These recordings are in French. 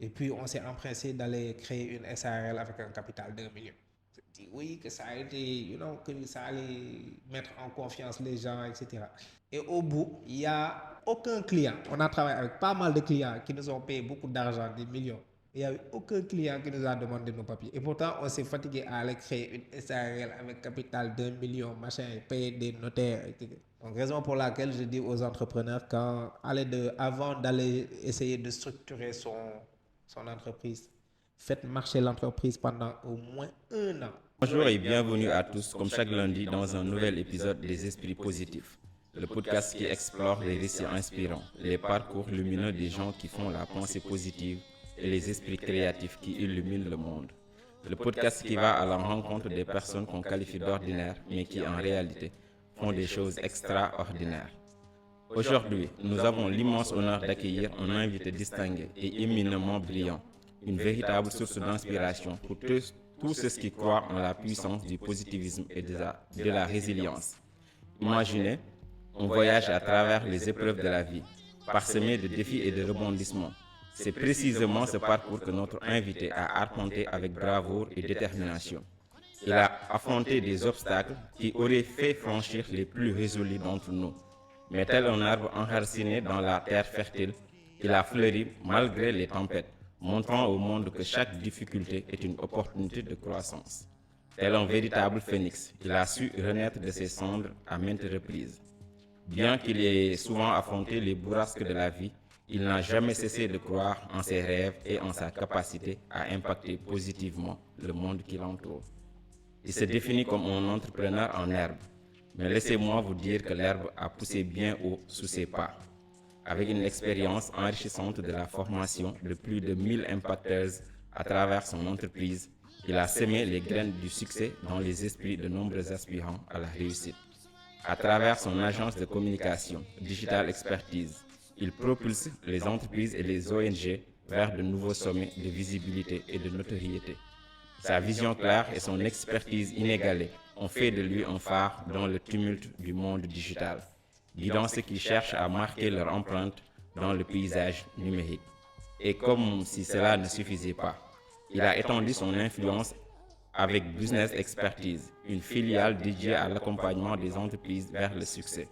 Et puis, on s'est empressé d'aller créer une SARL avec un capital d'1 million. Je dis oui, que ça a été, que ça allait mettre en confiance les gens, etc. Et au bout, il n'y a aucun client. On a travaillé avec pas mal de clients qui nous ont payé beaucoup d'argent, des millions. Il n'y a eu aucun client qui nous a demandé nos papiers. Et pourtant, on s'est fatigué à aller créer une SARL avec capital d'1 million, machin, et payer des notaires, etc. Donc, raison pour laquelle je dis aux entrepreneurs, avant d'aller essayer de structurer son entreprise, faites marcher l'entreprise pendant au moins 1 an. Bonjour et bienvenue à tous, comme chaque lundi, dans un nouvel épisode des Esprits Positifs, le podcast qui explore les récits inspirants, les parcours lumineux des gens qui font la pensée positive et les esprits créatifs qui illuminent le monde. Le podcast qui va à la rencontre des personnes qu'on qualifie d'ordinaires, mais qui en réalité font des choses extraordinaires. Aujourd'hui, nous avons l'immense honneur d'accueillir un invité distingué et éminemment brillant, une véritable source d'inspiration pour tous ceux qui croient en la puissance du positivisme et de la résilience. Imaginez, on voyage à travers les épreuves de la vie, parsemé de défis et de rebondissements. C'est précisément ce parcours que notre invité a arpenté avec bravoure et détermination. Il a affronté des obstacles qui auraient fait franchir les plus résolus d'entre nous. Mais tel un arbre enraciné dans la terre fertile, il a fleuri malgré les tempêtes, montrant au monde que chaque difficulté est une opportunité de croissance. Tel un véritable phénix, il a su renaître de ses cendres à maintes reprises. Bien qu'il ait souvent affronté les bourrasques de la vie, il n'a jamais cessé de croire en ses rêves et en sa capacité à impacter positivement le monde qui l'entoure. Il se définit comme un entrepreneur en herbe. Mais laissez-moi vous dire que l'herbe a poussé bien haut sous ses pas. Avec une expérience enrichissante de la formation de plus de 1000 impacteurs à travers son entreprise, il a semé les graines du succès dans les esprits de nombreux aspirants à la réussite. À travers son agence de communication, Digital Expertise, il propulse les entreprises et les ONG vers de nouveaux sommets de visibilité et de notoriété. Sa vision claire et son expertise inégalée ont fait de lui un phare dans le tumulte du monde digital, guidant ceux qui cherchent à marquer leur empreinte dans le paysage numérique. Et comme si cela ne suffisait pas, il a étendu son influence avec Business Expertise, une filiale dédiée à l'accompagnement des entreprises vers le succès.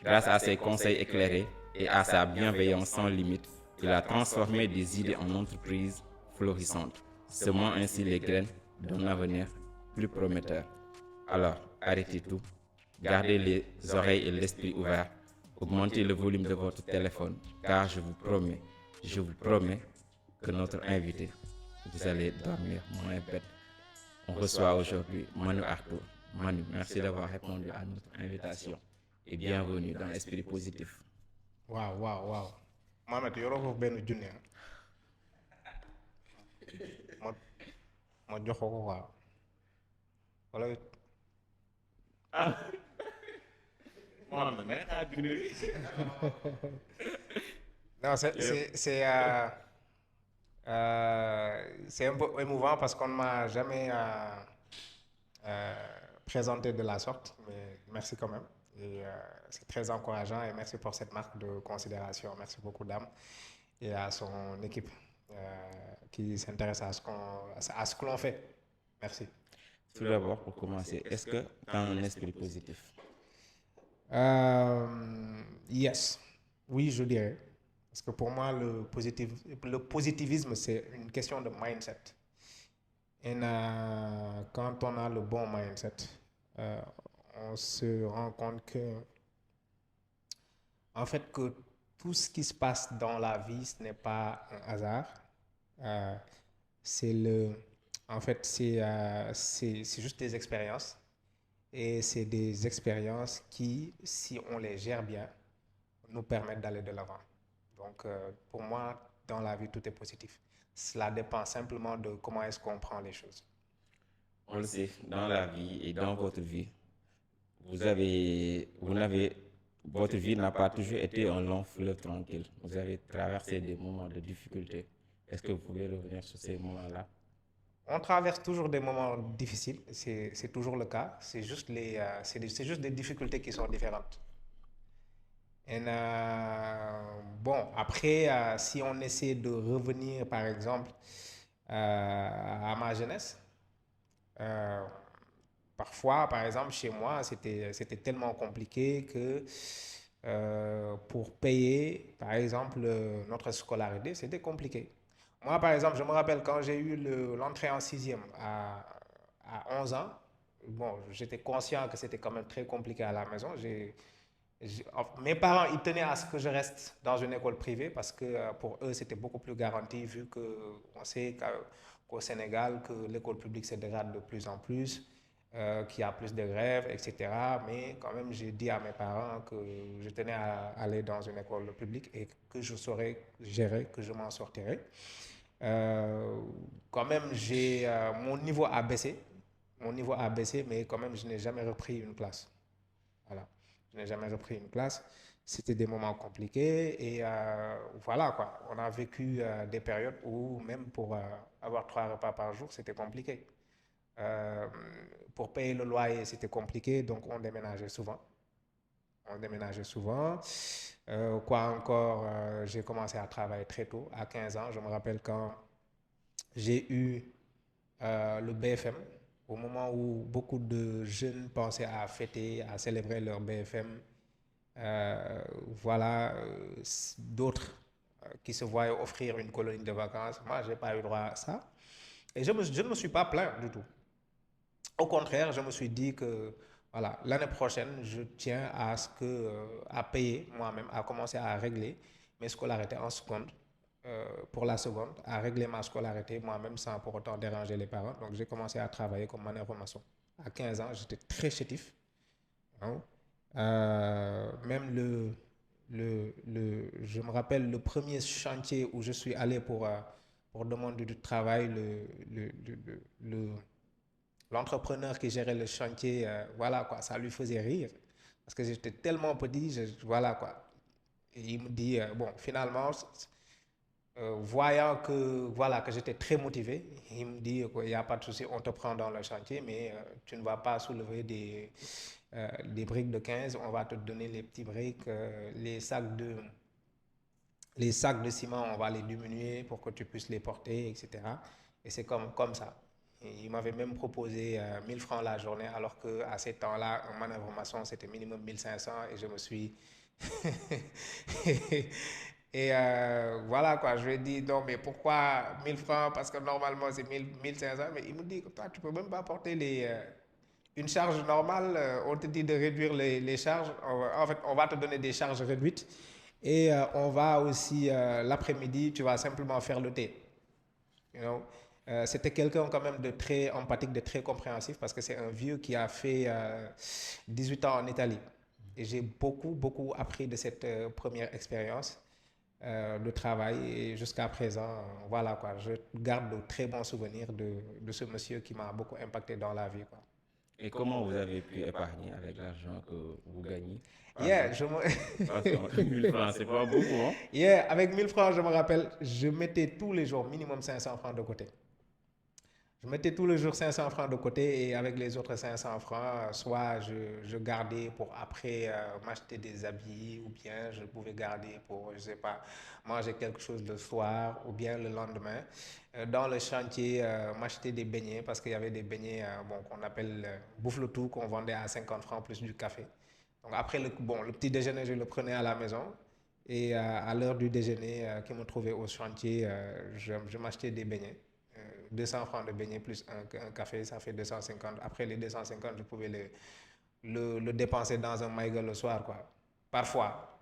Grâce à ses conseils éclairés et à sa bienveillance sans limite, il a transformé des idées en entreprises florissantes, semant ainsi les graines d'un avenir plus prometteur. Alors, arrêtez tout, gardez les oreilles et l'esprit ouverts, augmentez le volume de votre téléphone, car je vous promets que notre invité, vous allez dormir moins bête. On reçoit aujourd'hui Manu Arthur. Manu, merci d'avoir répondu à notre invitation et bienvenue dans l'Esprit Positif. Waaw Mohamed yoroo foofu benn junne ma jox ko quoi wala Mohamed, mais t'as dû. non c'est un peu émouvant parce qu'on ne m'a jamais présenté de la sorte, mais merci quand même. Et c'est très encourageant et merci pour cette marque de considération. Merci beaucoup, Dame, et à son équipe qui s'intéresse à ce que l'on fait. Merci. Tout d'abord, pour commencer, est-ce que tu as un esprit positif? Yes, oui, je dirais. Parce que pour moi, le positivisme, c'est une question de mindset. Et quand on a le bon mindset, euh, on se rend compte que tout ce qui se passe dans la vie, ce n'est pas un hasard. Euh, c'est c'est juste des expériences. Et c'est des expériences qui, si on les gère bien, nous permettent d'aller de l'avant. Donc, pour moi, dans la vie, tout est positif. Cela dépend simplement de comment est-ce qu'on prend les choses. On le sait, dans la vie et dans votre vie, votre vie n'a pas toujours été un long fleuve tranquille. Vous avez traversé des moments de difficulté. Est-ce que vous pouvez revenir sur ces moments-là? On traverse toujours des moments difficiles, c'est toujours le cas. C'est juste des difficultés qui sont différentes. Et bon, après, si on essaie de revenir, par exemple, à ma jeunesse, euh, parfois, par exemple, chez moi, c'était tellement compliqué que pour payer, par exemple, notre scolarité, c'était compliqué. Moi, par exemple, je me rappelle quand j'ai eu l'entrée en sixième à 11 ans, bon, j'étais conscient que c'était quand même très compliqué à la maison. Mes parents, ils tenaient à ce que je reste dans une école privée parce que pour eux, c'était beaucoup plus garanti vu qu'on sait qu'au Sénégal, que l'école publique se dégrade de plus en plus, qu'il y a plus de grèves, etc. Mais quand même, j'ai dit à mes parents que je tenais à aller dans une école publique et que je saurais gérer, que je m'en sortirais. Euh, Quand même, mon niveau a baissé. Mon niveau a baissé, mais quand même, je n'ai jamais repris une classe. Voilà. Je n'ai jamais repris une classe. C'était des moments compliqués et voilà quoi. On a vécu des périodes où même pour avoir 3 repas par jour, c'était compliqué. Euh, pour payer le loyer, c'était compliqué, donc on déménageait souvent. On déménageait souvent. Quoi encore, j'ai commencé à travailler très tôt, à 15 ans. Je me rappelle quand j'ai eu le BFM, au moment où beaucoup de jeunes pensaient à fêter, à célébrer leur BFM. Euh, voilà, d'autres qui se voyaient offrir une colonie de vacances. Moi, je n'ai pas eu droit à ça. Et je ne me suis pas plaint du tout. Au contraire, je me suis dit que voilà, l'année prochaine, je tiens à ce que, à payer moi-même, à commencer à régler mes scolarités en seconde, pour la seconde, à régler ma scolarité moi-même sans pour autant déranger les parents. Donc, j'ai commencé à travailler comme manœuvre maçon. À 15 ans, j'étais très chétif. Hein. Même je me rappelle le premier chantier où je suis allé pour demander du travail, l'entrepreneur qui gérait le chantier, voilà quoi, ça lui faisait rire. Parce que j'étais tellement petit, voilà quoi. Et il me dit, bon, finalement, voyant voilà, que j'étais très motivé, il me dit qu'il n'y a pas de souci, on te prend dans le chantier, mais tu ne vas pas soulever des briques de 15, on va te donner les petits briques, les sacs de ciment, on va les diminuer pour que tu puisses les porter, etc. Et c'est comme ça. Et il m'avait même proposé 1000 francs la journée, alors qu'à ces temps-là, un manœuvre maçon, c'était minimum 1500 et je me suis... Et voilà quoi, je lui ai dit non, mais pourquoi 1000 francs? Parce que normalement c'est 1500. Mais il me dit que toi, tu peux même pas porter une charge normale. On te dit de réduire les charges. En fait, on va te donner des charges réduites. Et on va aussi, l'après-midi, tu vas simplement faire le thé. You know? C'était quelqu'un quand même de très empathique, de très compréhensif parce que c'est un vieux qui a fait 18 ans en Italie. Et j'ai beaucoup, beaucoup appris de cette première expérience de travail et jusqu'à présent, voilà quoi, je garde de très bons souvenirs de ce monsieur qui m'a beaucoup impacté dans la vie quoi. Et comment vous avez pu épargner avec l'argent que vous gagnez par Yeah, jour? Parce que 1000 francs, c'est pas beaucoup, hein? yeah, avec 1000 francs, je me rappelle, je mettais tous les jours minimum 500 francs de côté. Je mettais tous les jours 500 francs de côté et avec les autres 500 francs, soit je gardais pour après m'acheter des habits ou bien je pouvais garder pour, je sais pas, manger quelque chose le soir ou bien le lendemain. Dans le chantier, m'acheter des beignets parce qu'il y avait des beignets bon, qu'on appelle bouffe le tout qu'on vendait à 50 francs plus du café. Donc après, le petit déjeuner, je le prenais à la maison. Et à l'heure du déjeuner, qui me trouvait au chantier, je m'achetais des beignets. 200 francs de beignets plus un café, ça fait 250. Après les 250, je pouvais le dépenser dans un Maïga le soir, quoi. Parfois,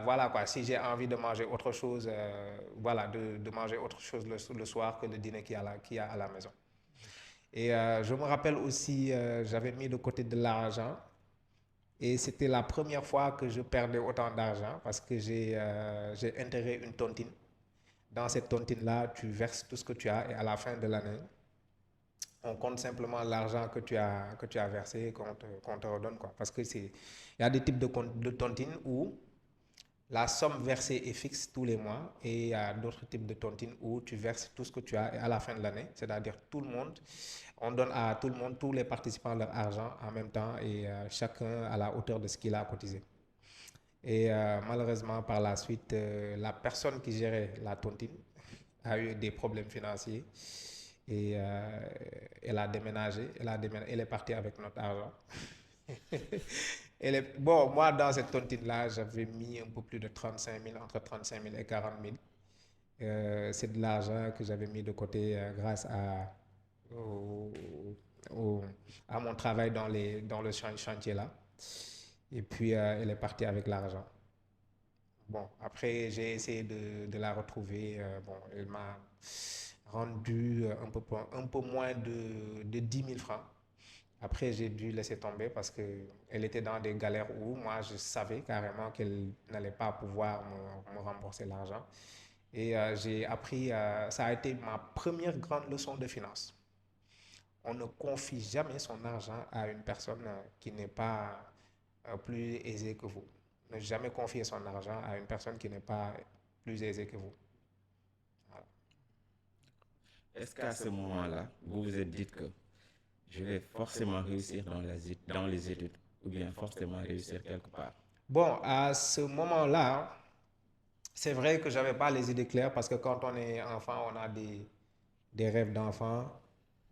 voilà, quoi, si j'ai envie de manger autre chose, voilà, de manger autre chose le soir que le dîner qu'il y a à la maison. Et je me rappelle aussi, j'avais mis de côté de l'argent et c'était la première fois que je perdais autant d'argent parce que j'ai intégré une tontine. Dans cette tontine-là, tu verses tout ce que tu as et à la fin de l'année, on compte simplement l'argent que tu as versé, qu'on te redonne. Quoi. Parce que il y a des types de tontines où la somme versée est fixe tous les mois et il y a d'autres types de tontines où tu verses tout ce que tu as et à la fin de l'année, c'est-à-dire tout le monde, on donne à tout le monde, tous les participants leur argent en même temps et chacun à la hauteur de ce qu'il a cotisé. Et malheureusement, par la suite, la personne qui gérait la tontine a eu des problèmes financiers et elle a déménagé. Elle est partie avec notre argent. Bon, moi, dans cette tontine-là, j'avais mis un peu plus de 35 000, entre 35 000 et 40 000. C'est de l'argent que j'avais mis de côté grâce au, au- à mon travail dans le chantier là. Et puis, elle est partie avec l'argent. Bon, après, j'ai essayé de la retrouver. Bon, elle m'a rendu un peu moins de 10 000 francs. Après, j'ai dû laisser tomber parce qu'elle était dans des galères où moi, je savais carrément qu'elle n'allait pas pouvoir me rembourser l'argent. Et j'ai appris, ça a été ma première grande leçon de finance. On ne confie jamais son argent à une personne qui n'est pas plus aisée que vous. Ne jamais confier son argent à une personne qui n'est pas plus aisée que vous. Voilà. Est-ce qu'à ce moment-là, vous vous êtes dit que je vais forcément réussir dans les études ou bien forcément réussir quelque part? Bon, à ce moment-là, c'est vrai que j'avais pas les idées claires parce que quand on est enfant, on a des rêves d'enfant.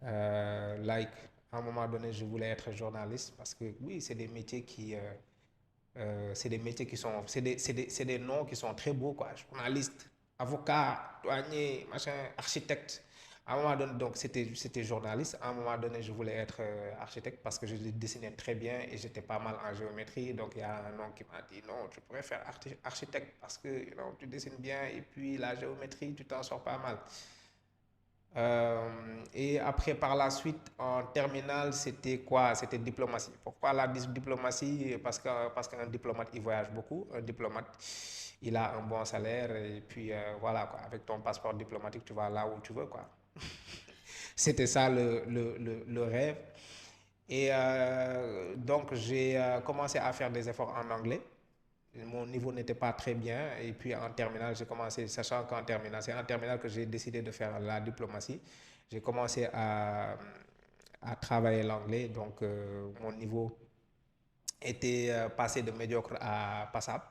Like, à un moment donné, je voulais être journaliste parce que oui, c'est des métiers c'est des métiers qui sont, c'est des noms qui sont très beaux, quoi. Journaliste, avocat, douanier, machin, architecte. À un moment donné, donc c'était journaliste. À un moment donné, je voulais être architecte parce que je dessinais très bien et j'étais pas mal en géométrie. Donc il y a un homme qui m'a dit non, tu pourrais faire architecte parce que tu dessines bien et puis la géométrie, tu t'en sors pas mal. Et après, par la suite, en terminale, c'était quoi? C'était diplomatie. Pourquoi la diplomatie? Parce qu'un diplomate, il voyage beaucoup. Un diplomate, il a un bon salaire. Et puis, voilà, quoi. Avec ton passeport diplomatique, tu vas là où tu veux, quoi. C'était ça le rêve. Et donc, j'ai commencé à faire des efforts en anglais. Mon niveau n'était pas très bien. Et puis en terminale, j'ai commencé, sachant qu'en terminale, c'est en terminale que j'ai décidé de faire la diplomatie. J'ai commencé à travailler l'anglais. Donc mon niveau était passé de médiocre à passable.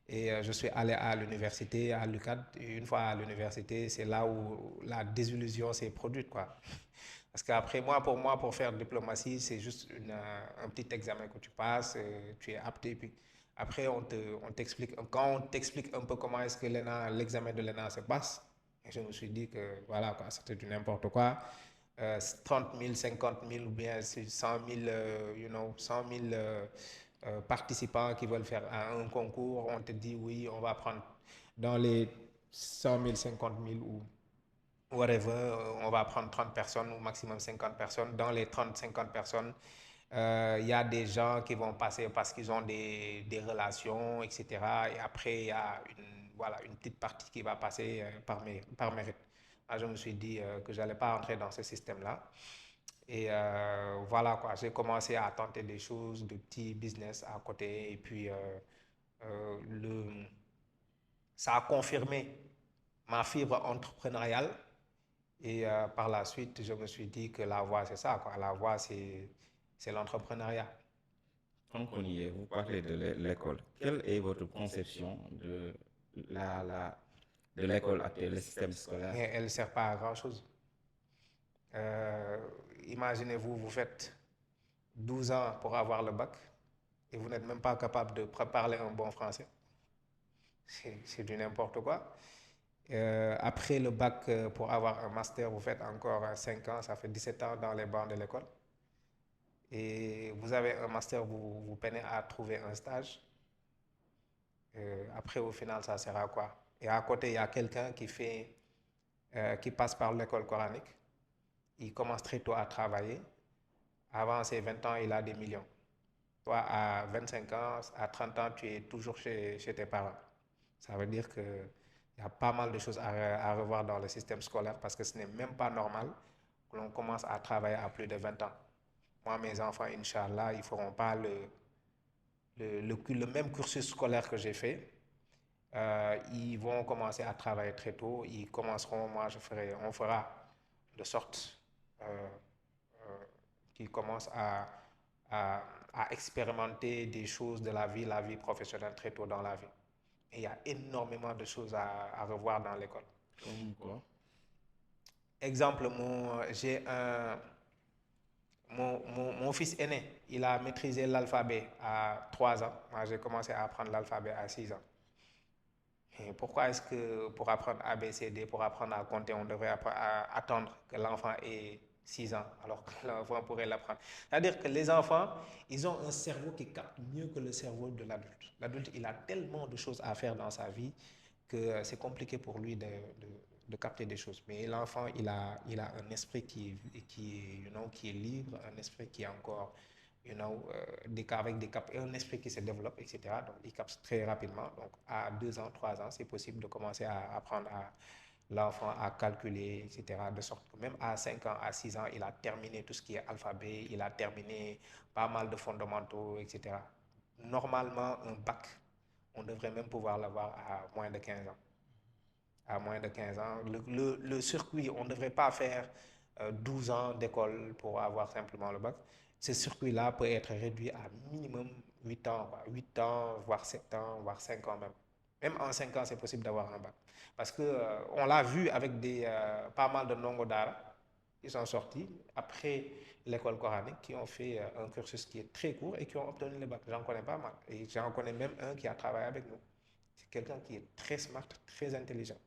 Et je suis allé à l'université, à l'UCAD. Et une fois à l'université, c'est là où la désillusion s'est produite, quoi. Parce qu'après, moi, pour faire diplomatie, c'est juste un petit examen que tu passes, tu es apte, et puis après, on t'explique, quand on t'explique un peu comment est-ce que l'examen de l'ENA se passe, et je me suis dit que voilà, quoi, c'était du n'importe quoi. 30 000, 50 000 ou bien 100 000, 100 000 participants qui veulent faire un concours, on te dit oui, on va prendre dans les 100 000, 50 000 ou whatever, on va prendre 30 personnes ou maximum 50 personnes. Dans les 30, 50 personnes, il y a des gens qui vont passer parce qu'ils ont des relations, etc. Et après, il y a voilà, une petite partie qui va passer par mérite. Là, je me suis dit que je n'allais pas entrer dans ce système-là. Et voilà quoi, j'ai commencé à tenter des choses, de petits business à côté. Et puis, euh, le, ça a confirmé ma fibre entrepreneuriale. Et par la suite, je me suis dit que la voie, c'est ça, quoi. La voie, c'est l'entrepreneuriat. Tant qu'on y est, vous parlez de l'école. Quelle est votre conception de la, la, de l'école actuelle, le système scolaire? Mais elle ne sert pas à grand-chose. Euh, Imaginez-vous, vous faites 12 ans pour avoir le bac et vous n'êtes même pas capable de parler un bon français. C'est du n'importe quoi. Après le bac, pour avoir un master, vous faites encore 5 ans, ça fait 17 ans dans les bancs de l'école. Et vous avez un master, vous peinez à trouver un stage. Après, au final, ça sert à quoi? Et à côté, il y a quelqu'un qui passe par l'école coranique. Il commence très tôt à travailler. Avant ses 20 ans, il a des millions. Toi, à 25 ans, à 30 ans, tu es toujours chez tes parents. Ça veut dire qu'il y a pas mal de choses à revoir dans le système scolaire parce que ce n'est même pas normal que l'on commence à travailler à plus de 20 ans. Moi, mes enfants, Inch'Allah, ils ne feront pas le même cursus scolaire que j'ai fait. Ils vont commencer à travailler très tôt. Ils commenceront, on fera de sorte euh, qu'ils commencent à expérimenter des choses de la vie professionnelle très tôt dans la vie. Et il y a énormément de choses à revoir dans l'école. Comme quoi? Exemple, mon fils aîné, il a maîtrisé l'alphabet à 3 ans. Moi, j'ai commencé à apprendre l'alphabet à 6 ans. Et pourquoi est-ce que pour apprendre A, B, C, D, pour apprendre à compter, on devrait attendre que l'enfant ait 6 ans alors que l'enfant pourrait l'apprendre? C'est-à-dire que les enfants, ils ont un cerveau qui capte mieux que le cerveau de l'adulte. L'adulte, il a tellement de choses à faire dans sa vie que c'est compliqué pour lui de capter des choses. Mais l'enfant, il a un esprit qui est libre, un esprit qui est encore avec des cap, un esprit qui se développe, etc. Donc, il capte très rapidement. Donc, à 2 ans, 3 ans, c'est possible de commencer à apprendre à l'enfant à calculer, etc. De sorte que même à 5 ans, à 6 ans, il a terminé tout ce qui est alphabet, il a terminé pas mal de fondamentaux, etc. Normalement, un bac, on devrait même pouvoir l'avoir à moins de 15 ans. À moins de 15 ans. Le circuit, on ne devrait pas faire 12 ans d'école pour avoir simplement le bac. Ce circuit-là peut être réduit à minimum 8 ans, 8 ans, voire 7 ans, voire 5 ans même. Même en 5 ans, c'est possible d'avoir un bac. Parce que on l'a vu avec pas mal de Ndongo Dara qui sont sortis après l'école coranique, qui ont fait un cursus qui est très court et qui ont obtenu le bac. J'en connais pas mal. Et j'en connais même un qui a travaillé avec nous. C'est quelqu'un qui est très smart, très intelligent.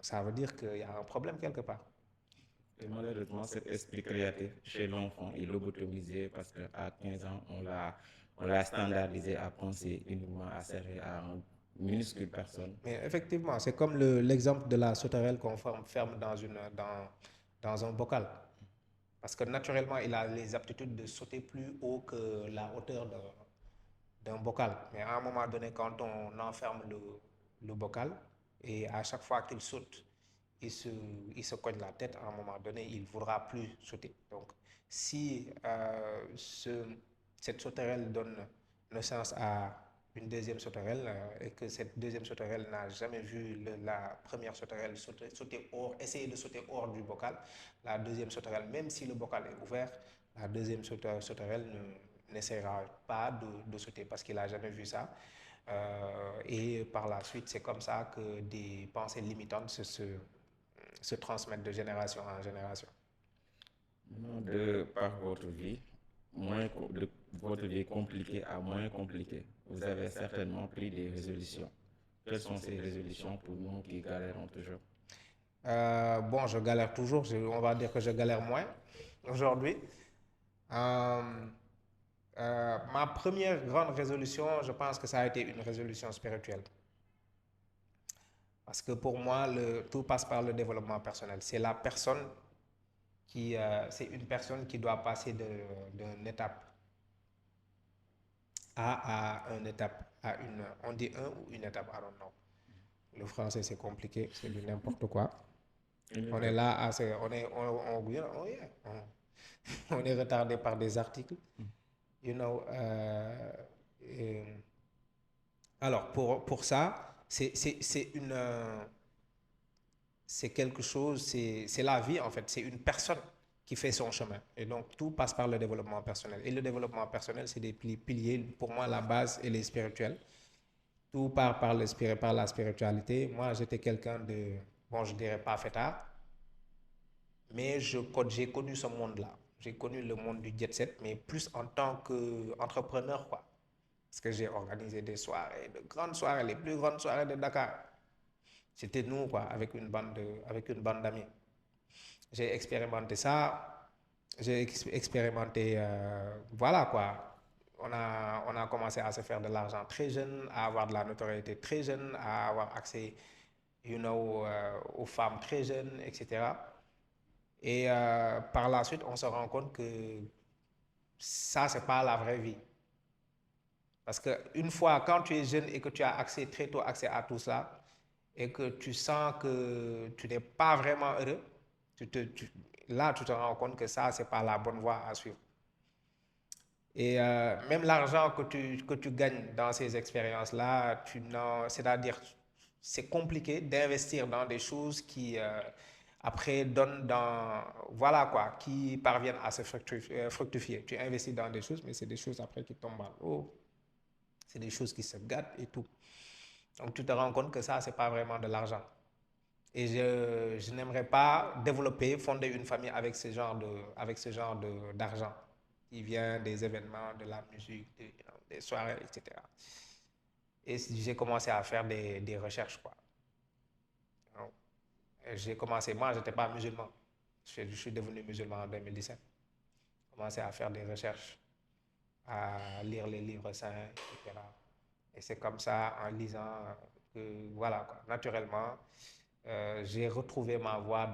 Ça veut dire qu'il y a un problème quelque part. Et malheureusement, cet esprit créatif chez l'enfant est lobotomisé parce qu'à 15 ans, on l'a standardisé à penser uniquement à servir à une minuscule personne. Mais effectivement, c'est comme l'exemple de la sauterelle qu'on ferme dans un bocal. Parce que naturellement, il a les aptitudes de sauter plus haut que la hauteur d'un bocal. Mais à un moment donné, quand on enferme le bocal, et à chaque fois qu'il saute, il se cogne la tête, à un moment donné, il ne voudra plus sauter. Donc, si cette sauterelle donne naissance à une deuxième sauterelle et que cette deuxième sauterelle n'a jamais vu la première sauterelle essayer de sauter hors du bocal, la deuxième sauterelle, même si le bocal est ouvert, la deuxième sauterelle n'essaiera pas de sauter parce qu'il n'a jamais vu ça. Et par la suite, c'est comme ça que des pensées limitantes se transmettent de génération en génération. Par votre vie, de votre vie compliquée à moins compliquée, vous avez certainement pris des résolutions. Quelles sont ces résolutions pour nous qui galérons toujours? Bon, je galère toujours. On va dire que je galère moins aujourd'hui. Ma première grande résolution, je pense que ça a été une résolution spirituelle. Parce que pour moi, tout passe par le développement personnel. C'est une personne qui doit passer d'une étape A à une étape, on dit un ou une étape, I don't know. Le français, c'est compliqué, c'est du n'importe quoi. On est là, on est retardé par des articles. Alors, pour ça, c'est quelque chose, c'est la vie en fait, c'est une personne qui fait son chemin. Et donc, tout passe par le développement personnel. Et le développement personnel, c'est des piliers, pour moi, la base, elle est spirituelle. Tout part par la spiritualité. Moi, j'étais quelqu'un bon, je dirais pas fêtard, mais j'ai connu ce monde-là. J'ai connu le monde du jet set, mais plus en tant qu'entrepreneur, quoi. Parce que j'ai organisé des soirées, de grandes soirées, les plus grandes soirées de Dakar. C'était nous, quoi, avec une bande d'amis. J'ai expérimenté ça. J'ai expérimenté, voilà, quoi. On a commencé à se faire de l'argent très jeune, à avoir de la notoriété très jeune, à avoir accès, aux femmes très jeunes, etc. Et par la suite, on se rend compte que ça, c'est pas la vraie vie. Parce qu'une fois, quand tu es jeune et que tu as très tôt accès à tout ça, et que tu sens que tu n'es pas vraiment heureux, là, tu te rends compte que ça, c'est pas la bonne voie à suivre. Et même l'argent que tu gagnes dans ces expériences-là, c'est-à-dire, c'est compliqué d'investir dans des choses qui, après donne dans, voilà quoi, qui parviennent à se fructifier. Tu investis dans des choses, mais c'est des choses après qui tombent en haut. C'est des choses qui se gâtent et tout. Donc tu te rends compte que ça, c'est pas vraiment de l'argent. Et je n'aimerais pas développer, fonder une famille avec ce genre d'argent qui vient des événements, de la musique, des soirées, etc. Et j'ai commencé à faire des recherches, quoi. Donc, j'ai commencé, moi, je n'étais pas musulman. Je suis devenu musulman en 2017. J'ai commencé à faire des recherches, à lire les livres saints, etc. Et c'est comme ça, en lisant, que, voilà, quoi, naturellement, j'ai retrouvé ma voie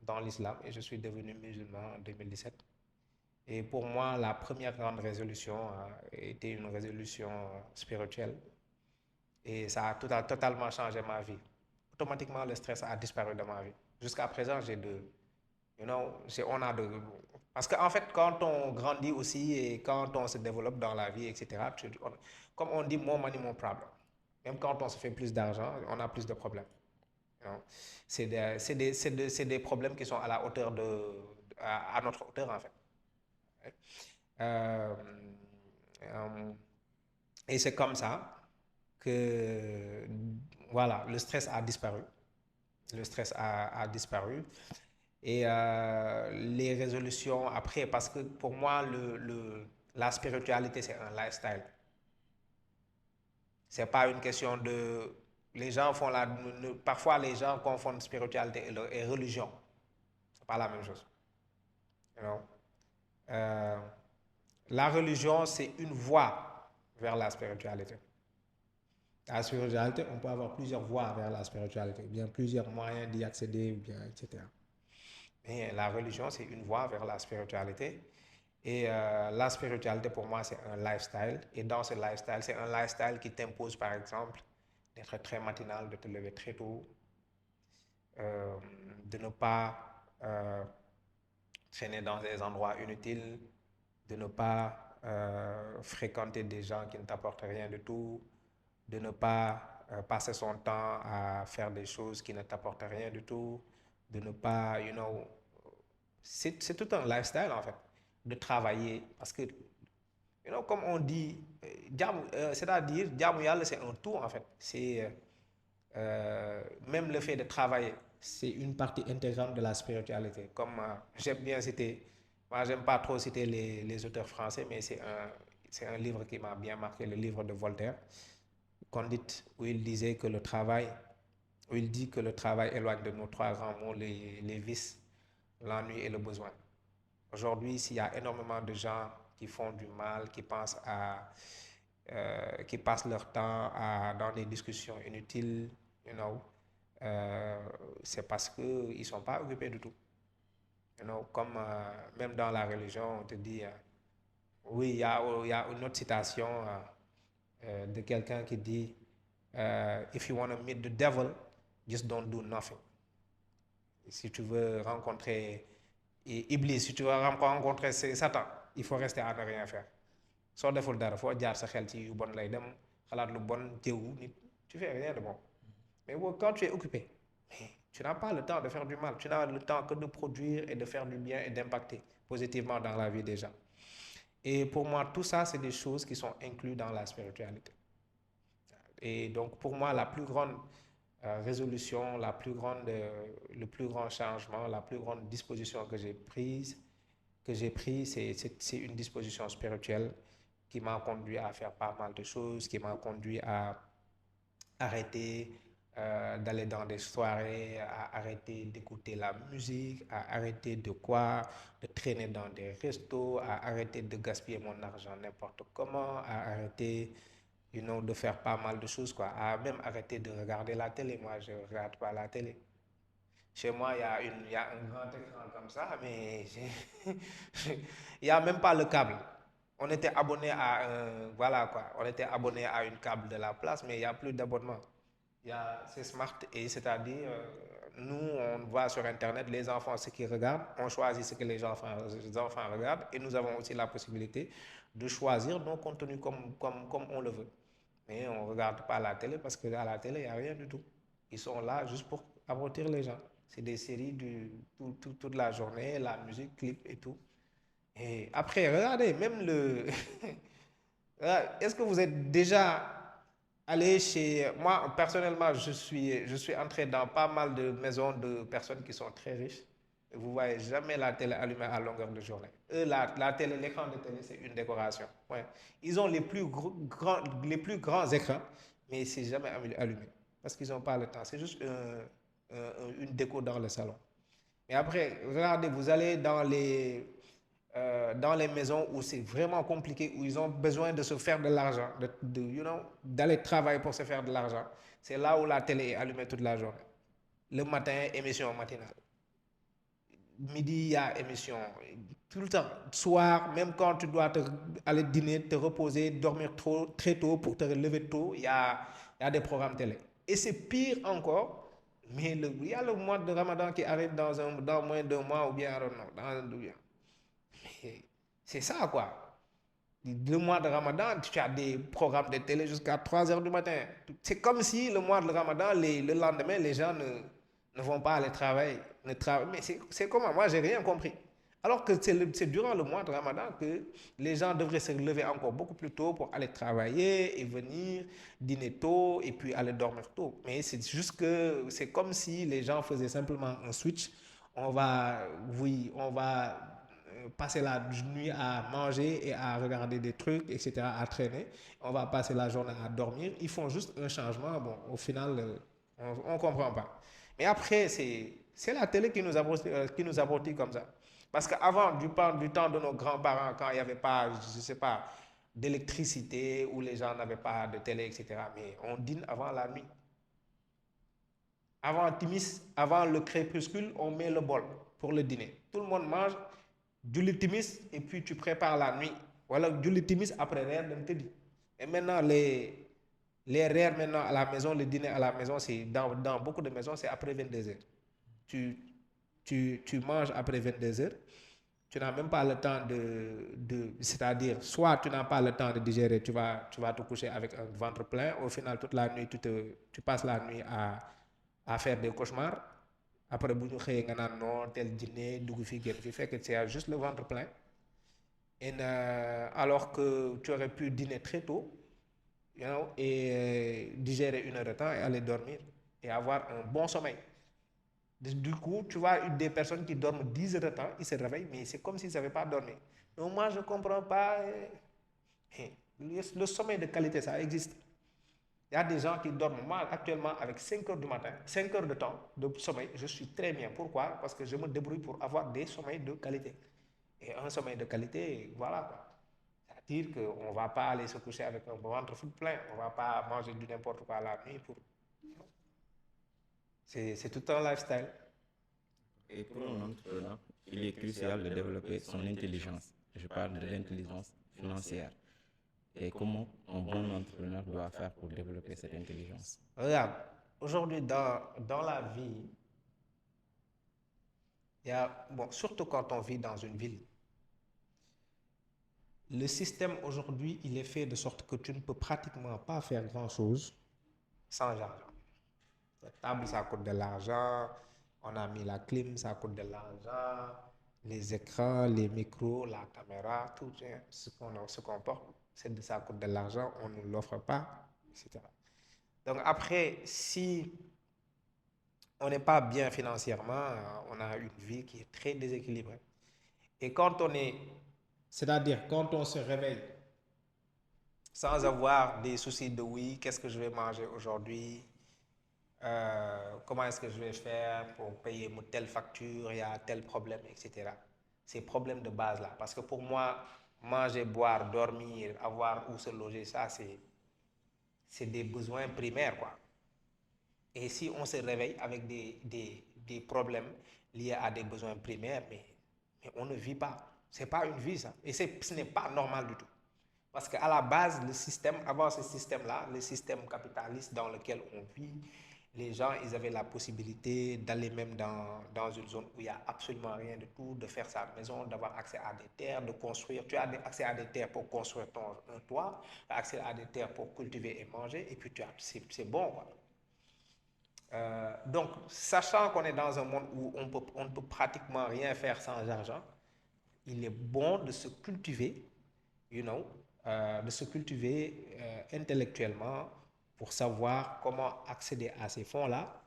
dans l'islam et je suis devenu musulman en 2017. Et pour moi, la première grande résolution a été une résolution spirituelle et ça a totalement changé ma vie. Automatiquement, le stress a disparu de ma vie. Jusqu'à présent, j'ai de, you know, on a de, parce qu'en fait, quand on grandit aussi et quand on se développe dans la vie, etc., comme on dit, more money, more problem. Même quand on se fait plus d'argent, on a plus de problèmes. You know. C'est des problèmes qui sont à la hauteur à notre hauteur, en fait. Euh, euh, et c'est comme ça que, voilà, le stress a disparu. Le stress a disparu. Et les résolutions après, parce que pour moi, la spiritualité, c'est un lifestyle. C'est pas une question de... Les gens font parfois, les gens confondent spiritualité et religion. C'est pas la même chose. You know? Euh, la religion, c'est une voie vers la spiritualité. La spiritualité, on peut avoir plusieurs voies vers la spiritualité, ou bien plusieurs moyens d'y accéder, ou bien, etc. Mais la religion, c'est une voie vers la spiritualité. Et la spiritualité, pour moi, c'est un lifestyle. Et dans ce lifestyle, c'est un lifestyle qui t'impose, par exemple, d'être très matinal, de te lever très tôt, euh, de ne pas traîner dans des endroits inutiles, de ne pas fréquenter des gens qui ne t'apportent rien du tout, de ne pas passer son temps à faire des choses qui ne t'apportent rien du tout, de ne pas, c'est tout un lifestyle en fait, de travailler parce que, comme on dit, c'est-à-dire, jaamu yàlla, c'est un tout en fait. Même le fait de travailler, c'est une partie intégrante de la spiritualité. Comme j'aime bien citer, moi j'aime pas trop citer les auteurs français, mais c'est un livre qui m'a bien marqué, le livre de Voltaire, Condit, où il disait que le travail, où il dit que le travail éloigne de nos trois grands mots les vices, l'ennui et le besoin. Aujourd'hui, s'il y a énormément de gens qui font du mal, qui passent leur temps dans des discussions inutiles, you know, c'est parce qu'ils ne sont pas occupés du tout. You know, comme même dans la religion, on te dit, oui, il y a une autre citation de quelqu'un qui dit, If you want to meet the devil, just don't do nothing. Si tu veux rencontrer Iblis, si tu veux rencontrer Satan, il faut rester à ne rien faire. Soo deful dara foo jaar sa xel ci yu bon lay dem xalaat lu bon jëw nit tu fais rien de bon. Mais quand tu es occupé, tu n'as pas le temps de faire du mal, tu n'as le temps que de produire et de faire du bien et d'impacter positivement dans la vie des gens. Et pour moi, tout ça, c'est des choses qui sont incluses dans la spiritualité. Et donc, pour moi, la plus grande résolution, le plus grand changement, la plus grande disposition que j'ai prise, c'est une disposition spirituelle qui m'a conduit à faire pas mal de choses, qui m'a conduit à arrêter d'aller dans des soirées, à arrêter d'écouter la musique, à arrêter de traîner dans des restos, à arrêter de gaspiller mon argent n'importe comment, à arrêter, de faire pas mal de choses, quoi, à même arrêter de regarder la télé. Moi, je ne regarde pas la télé. Chez moi, il y a un grand écran comme ça, mais il n'y a même pas le câble. On était abonné voilà quoi, on était abonné à une câble de la place, mais il n'y a plus d'abonnement. C'est smart, et c'est-à-dire, nous, on va sur Internet, les enfants, ce qu'ils regardent, on choisit ce que les enfants regardent, et nous avons aussi la possibilité de choisir nos contenus comme on le veut. Mais on ne regarde pas la télé parce qu'à la télé, il n'y a rien du tout. Ils sont là juste pour abrutir les gens. C'est des séries toute la journée, la musique, clip et tout. Et après, regardez, même le... Est-ce que vous êtes déjà allé chez... Moi, personnellement, je suis entré dans pas mal de maisons de personnes qui sont très riches. Vous voyez jamais la télé allumée à longueur de journée. Eux, la télé, l'écran de télé, c'est une décoration. Ouais. Ils ont les plus grands écrans, mais c'est jamais allumé. Parce qu'ils n'ont pas le temps. C'est juste une déco dans le salon. Mais après, regardez, vous allez dans les maisons où c'est vraiment compliqué, où ils ont besoin de se faire de l'argent, d'aller travailler pour se faire de l'argent. C'est là où la télé est allumée toute la journée. Le matin, émission matinale. Midi, il y a émission. Tout le temps. Soir, même quand tu dois aller dîner, te reposer, dormir très tôt pour te lever tôt, il y a des programmes télé. Et c'est pire encore, mais il y a le mois de Ramadan qui arrive dans moins d'un mois ou bien, c'est ça, quoi. Le mois de Ramadan, tu as des programmes de télé jusqu'à 3 heures du matin. C'est comme si le mois de Ramadan, le lendemain, les gens ne vont pas aller travailler. Mais c'est comment? Moi, j'ai rien compris. Alors que c'est durant le mois de Ramadan que les gens devraient se lever encore beaucoup plus tôt pour aller travailler et venir dîner tôt et puis aller dormir tôt. Mais c'est juste que c'est comme si les gens faisaient simplement un switch. On va passer la nuit à manger et à regarder des trucs, etc., à traîner. On va passer la journée à dormir. Ils font juste un changement. Bon, au final, on ne comprend pas. Mais après, c'est la télé qui nous abrutit comme ça. Parce qu'avant, du temps de nos grands-parents, quand il n'y avait pas, je ne sais pas, d'électricité, où les gens n'avaient pas de télé, etc., mais on dîne avant la nuit. Avant Timis, avant le crépuscule, on met le bol pour le dîner. Tout le monde mange du Timis et puis tu prépares la nuit. Voilà, du Timis après reer, donc te dit. Et maintenant, les reers maintenant à la maison, le dîner à la maison, c'est dans beaucoup de maisons, c'est après 22 heures. Tu, tu manges après 22 heures. Tu n'as même pas le temps c'est-à-dire, soit tu n'as pas le temps de digérer, tu vas te coucher avec un ventre plein. Au final, toute la nuit, tu passes la nuit à faire des cauchemars. Après, bu ñu xëyee nga naan non tel dîner dugg fi génn fi fekk tu as juste le ventre plein. Et alors que tu aurais pu dîner très tôt, et digérer une heure de temps et aller dormir et avoir un bon sommeil. Du coup, tu vois des personnes qui dorment 10 heures de temps, ils se réveillent, mais c'est comme s'ils n'avaient pas dormi. Donc moi, je ne comprends pas. Le sommeil de qualité, ça existe. Il y a des gens qui dorment mal actuellement avec 5 heures du matin, 5 heures de temps de sommeil. Je suis très bien. Pourquoi? Parce que je me débrouille pour avoir des sommeils de qualité. Et un sommeil de qualité, voilà. C'est-à-dire qu'on ne va pas aller se coucher avec un ventre full plein. On ne va pas manger du n'importe quoi la nuit. C'est tout un lifestyle. Et pour un entrepreneur, il est crucial de développer son intelligence. Je parle de l'intelligence financière. Et comment un bon entrepreneur doit faire pour développer cette intelligence? Regarde, aujourd'hui dans la vie, bon, surtout quand on vit dans une ville, le système aujourd'hui, il est fait de sorte que tu ne peux pratiquement pas faire grand-chose sans argent. La table, ça coûte de l'argent. On a mis la clim, ça coûte de l'argent. Les écrans, les micros, la caméra, tout ce qu'on porte, ça coûte de l'argent. On ne l'offre pas, etc. Donc après, si on n'est pas bien financièrement, on a une vie qui est très déséquilibrée. Et c'est-à-dire quand on se réveille sans avoir des soucis de oui, qu'est-ce que je vais manger aujourd'hui, comment est-ce que je vais faire pour payer telle facture, il y a tel problème, etc. Ces problèmes de base là. Parce que pour moi, manger, boire, dormir, avoir où se loger, ça c'est des besoins primaires, quoi. Et si on se réveille avec des problèmes liés à des besoins primaires, mais on ne vit pas. Ce n'est pas une vie, ça. Et ce n'est pas normal du tout. Parce qu'à la base, avant ce système-là, le système capitaliste dans lequel on vit, les gens, ils avaient la possibilité d'aller même dans une zone où il n'y a absolument rien de tout, de faire sa maison, d'avoir accès à des terres, de construire. Tu as accès à des terres pour construire un toit, tu as accès à des terres pour cultiver et manger, et puis c'est bon, quoi. Donc, sachant qu'on est dans un monde où on ne peut pratiquement rien faire sans argent, il est bon de se cultiver, de se cultiver intellectuellement pour savoir comment accéder à ces fonds-là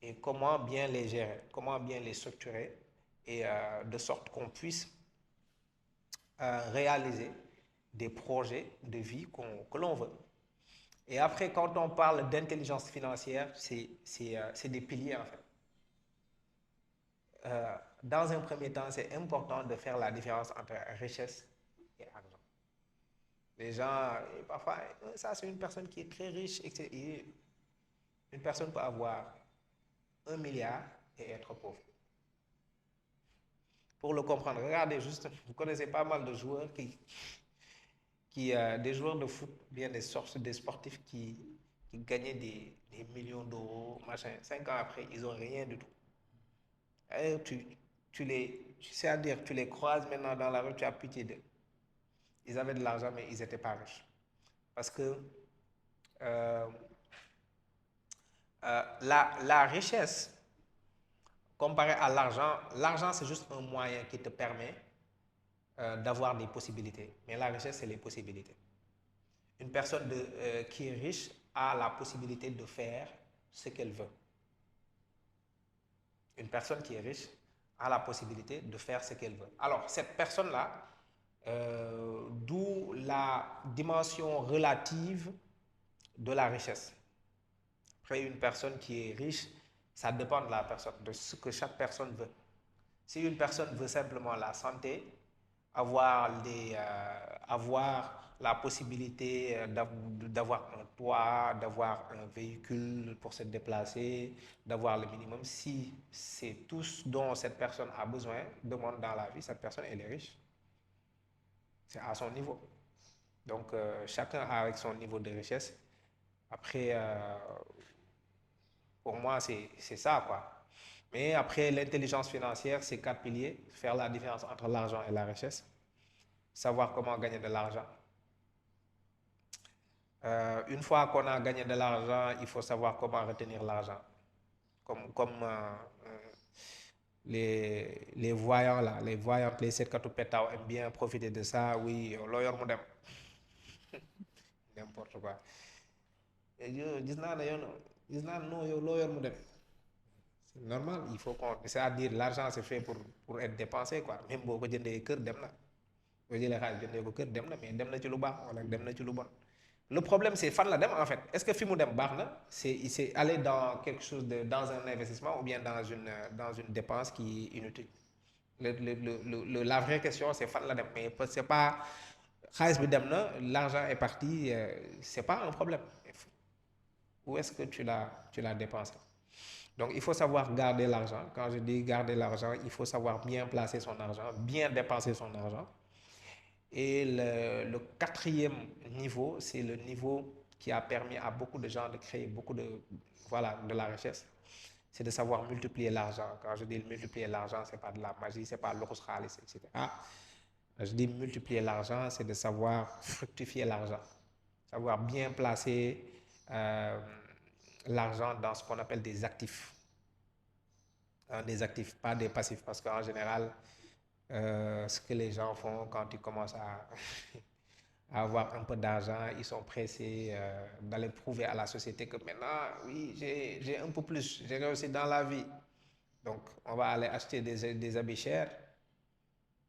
et comment bien les gérer, comment bien les structurer et de sorte qu'on puisse réaliser des projets de vie que l'on veut. Et après, quand on parle d'intelligence financière, c'est des piliers en fait. Dans un premier temps, c'est important de faire la différence entre richesse et argent. Les gens, parfois, ça c'est une personne qui est très riche. Et une personne peut avoir 1 milliard et être pauvre. Pour le comprendre, regardez juste, vous connaissez pas mal de joueurs des joueurs de foot, bien des sportifs qui gagnaient des millions d'euros, machin. 5 ans après, ils n'ont rien du tout. Et c'est-à-dire, tu les croises maintenant dans la rue, tu as pitié d'eux. Ils avaient de l'argent, mais ils n'étaient pas riches. Parce que euh, la richesse, comparée à l'argent, l'argent c'est juste un moyen qui te permet d'avoir des possibilités. Mais la richesse, c'est les possibilités. Une personne qui est riche a la possibilité de faire ce qu'elle veut. Une personne qui est riche a la possibilité de faire ce qu'elle veut. Alors, cette personne-là, d'où la dimension relative de la richesse. Après, une personne qui est riche, ça dépend de la personne, de ce que chaque personne veut. Si une personne veut simplement la santé, avoir la possibilité d'avoir un toit, d'avoir un véhicule pour se déplacer, d'avoir le minimum, si c'est tout ce dont cette personne a besoin, demande dans la vie, cette personne, elle est riche. C'est à son niveau. Donc, chacun a avec son niveau de richesse. Après, pour moi, c'est ça, quoi. Mais après, l'intelligence financière, c'est 4 piliers. Faire la différence entre l'argent et la richesse. Savoir comment gagner de l'argent. Une fois qu'on a gagné de l'argent, il faut savoir comment retenir l'argent. Comme les voyants, là, les voyants, les setkatu pétaw aiment bien profiter de ça. Oui, lawyer modem. N'importe quoi. Lawyer modem. C'est normal, il faut qu'on. C'est-à-dire, l'argent, c'est fait pour être dépensé, quoi. Même si vous avez kër dem na. Boo jëlee xaalis jëndee ko kër dem na, mais dem na ci lu baax wala dem na ci lu bon. Le problème, c'est fan la dem en fait. Est-ce que fi mu dem baax na, c'est aller dans quelque chose dans un investissement ou bien dans une dépense qui est inutile. La vraie question, c'est fan la dem, mais c'est pas xaalis bi dem na, l'argent est parti, c'est pas un problème. Où est-ce que tu l'as dépensé? Donc, il faut savoir garder l'argent. Quand je dis garder l'argent, il faut savoir bien placer son argent, bien dépenser son argent. Et le quatrième niveau, c'est le niveau qui a permis à beaucoup de gens de créer de la richesse. C'est de savoir multiplier l'argent. Quand je dis multiplier l'argent, ce n'est pas de la magie, ce n'est pas l'ours khalis, etc. Je dis multiplier l'argent, c'est de savoir fructifier l'argent. Savoir bien placer l'argent dans ce qu'on appelle des actifs. Des actifs, pas des passifs, parce qu'en général, ce que les gens font quand ils commencent à avoir un peu d'argent, ils sont pressés d'aller prouver à la société que maintenant, oui, j'ai un peu plus, j'ai réussi dans la vie. Donc, on va aller acheter des habits chers,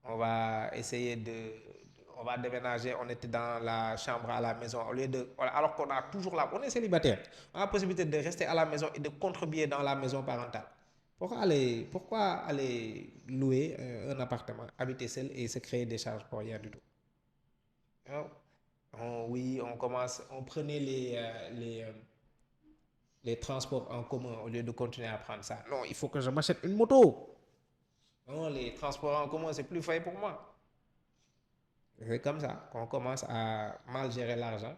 on va on va déménager, on était dans la chambre à la maison, alors qu'on a toujours on est célibataire, on a la possibilité de rester à la maison et de contribuer dans la maison parentale. Pourquoi aller louer un appartement, habiter seul et se créer des charges pour rien du tout? Oui, on prenait les transports en commun au lieu de continuer à prendre ça. Non, il faut que je m'achète une moto. Non, les transports en commun, c'est plus fait pour moi. C'est comme ça qu'on commence à mal gérer l'argent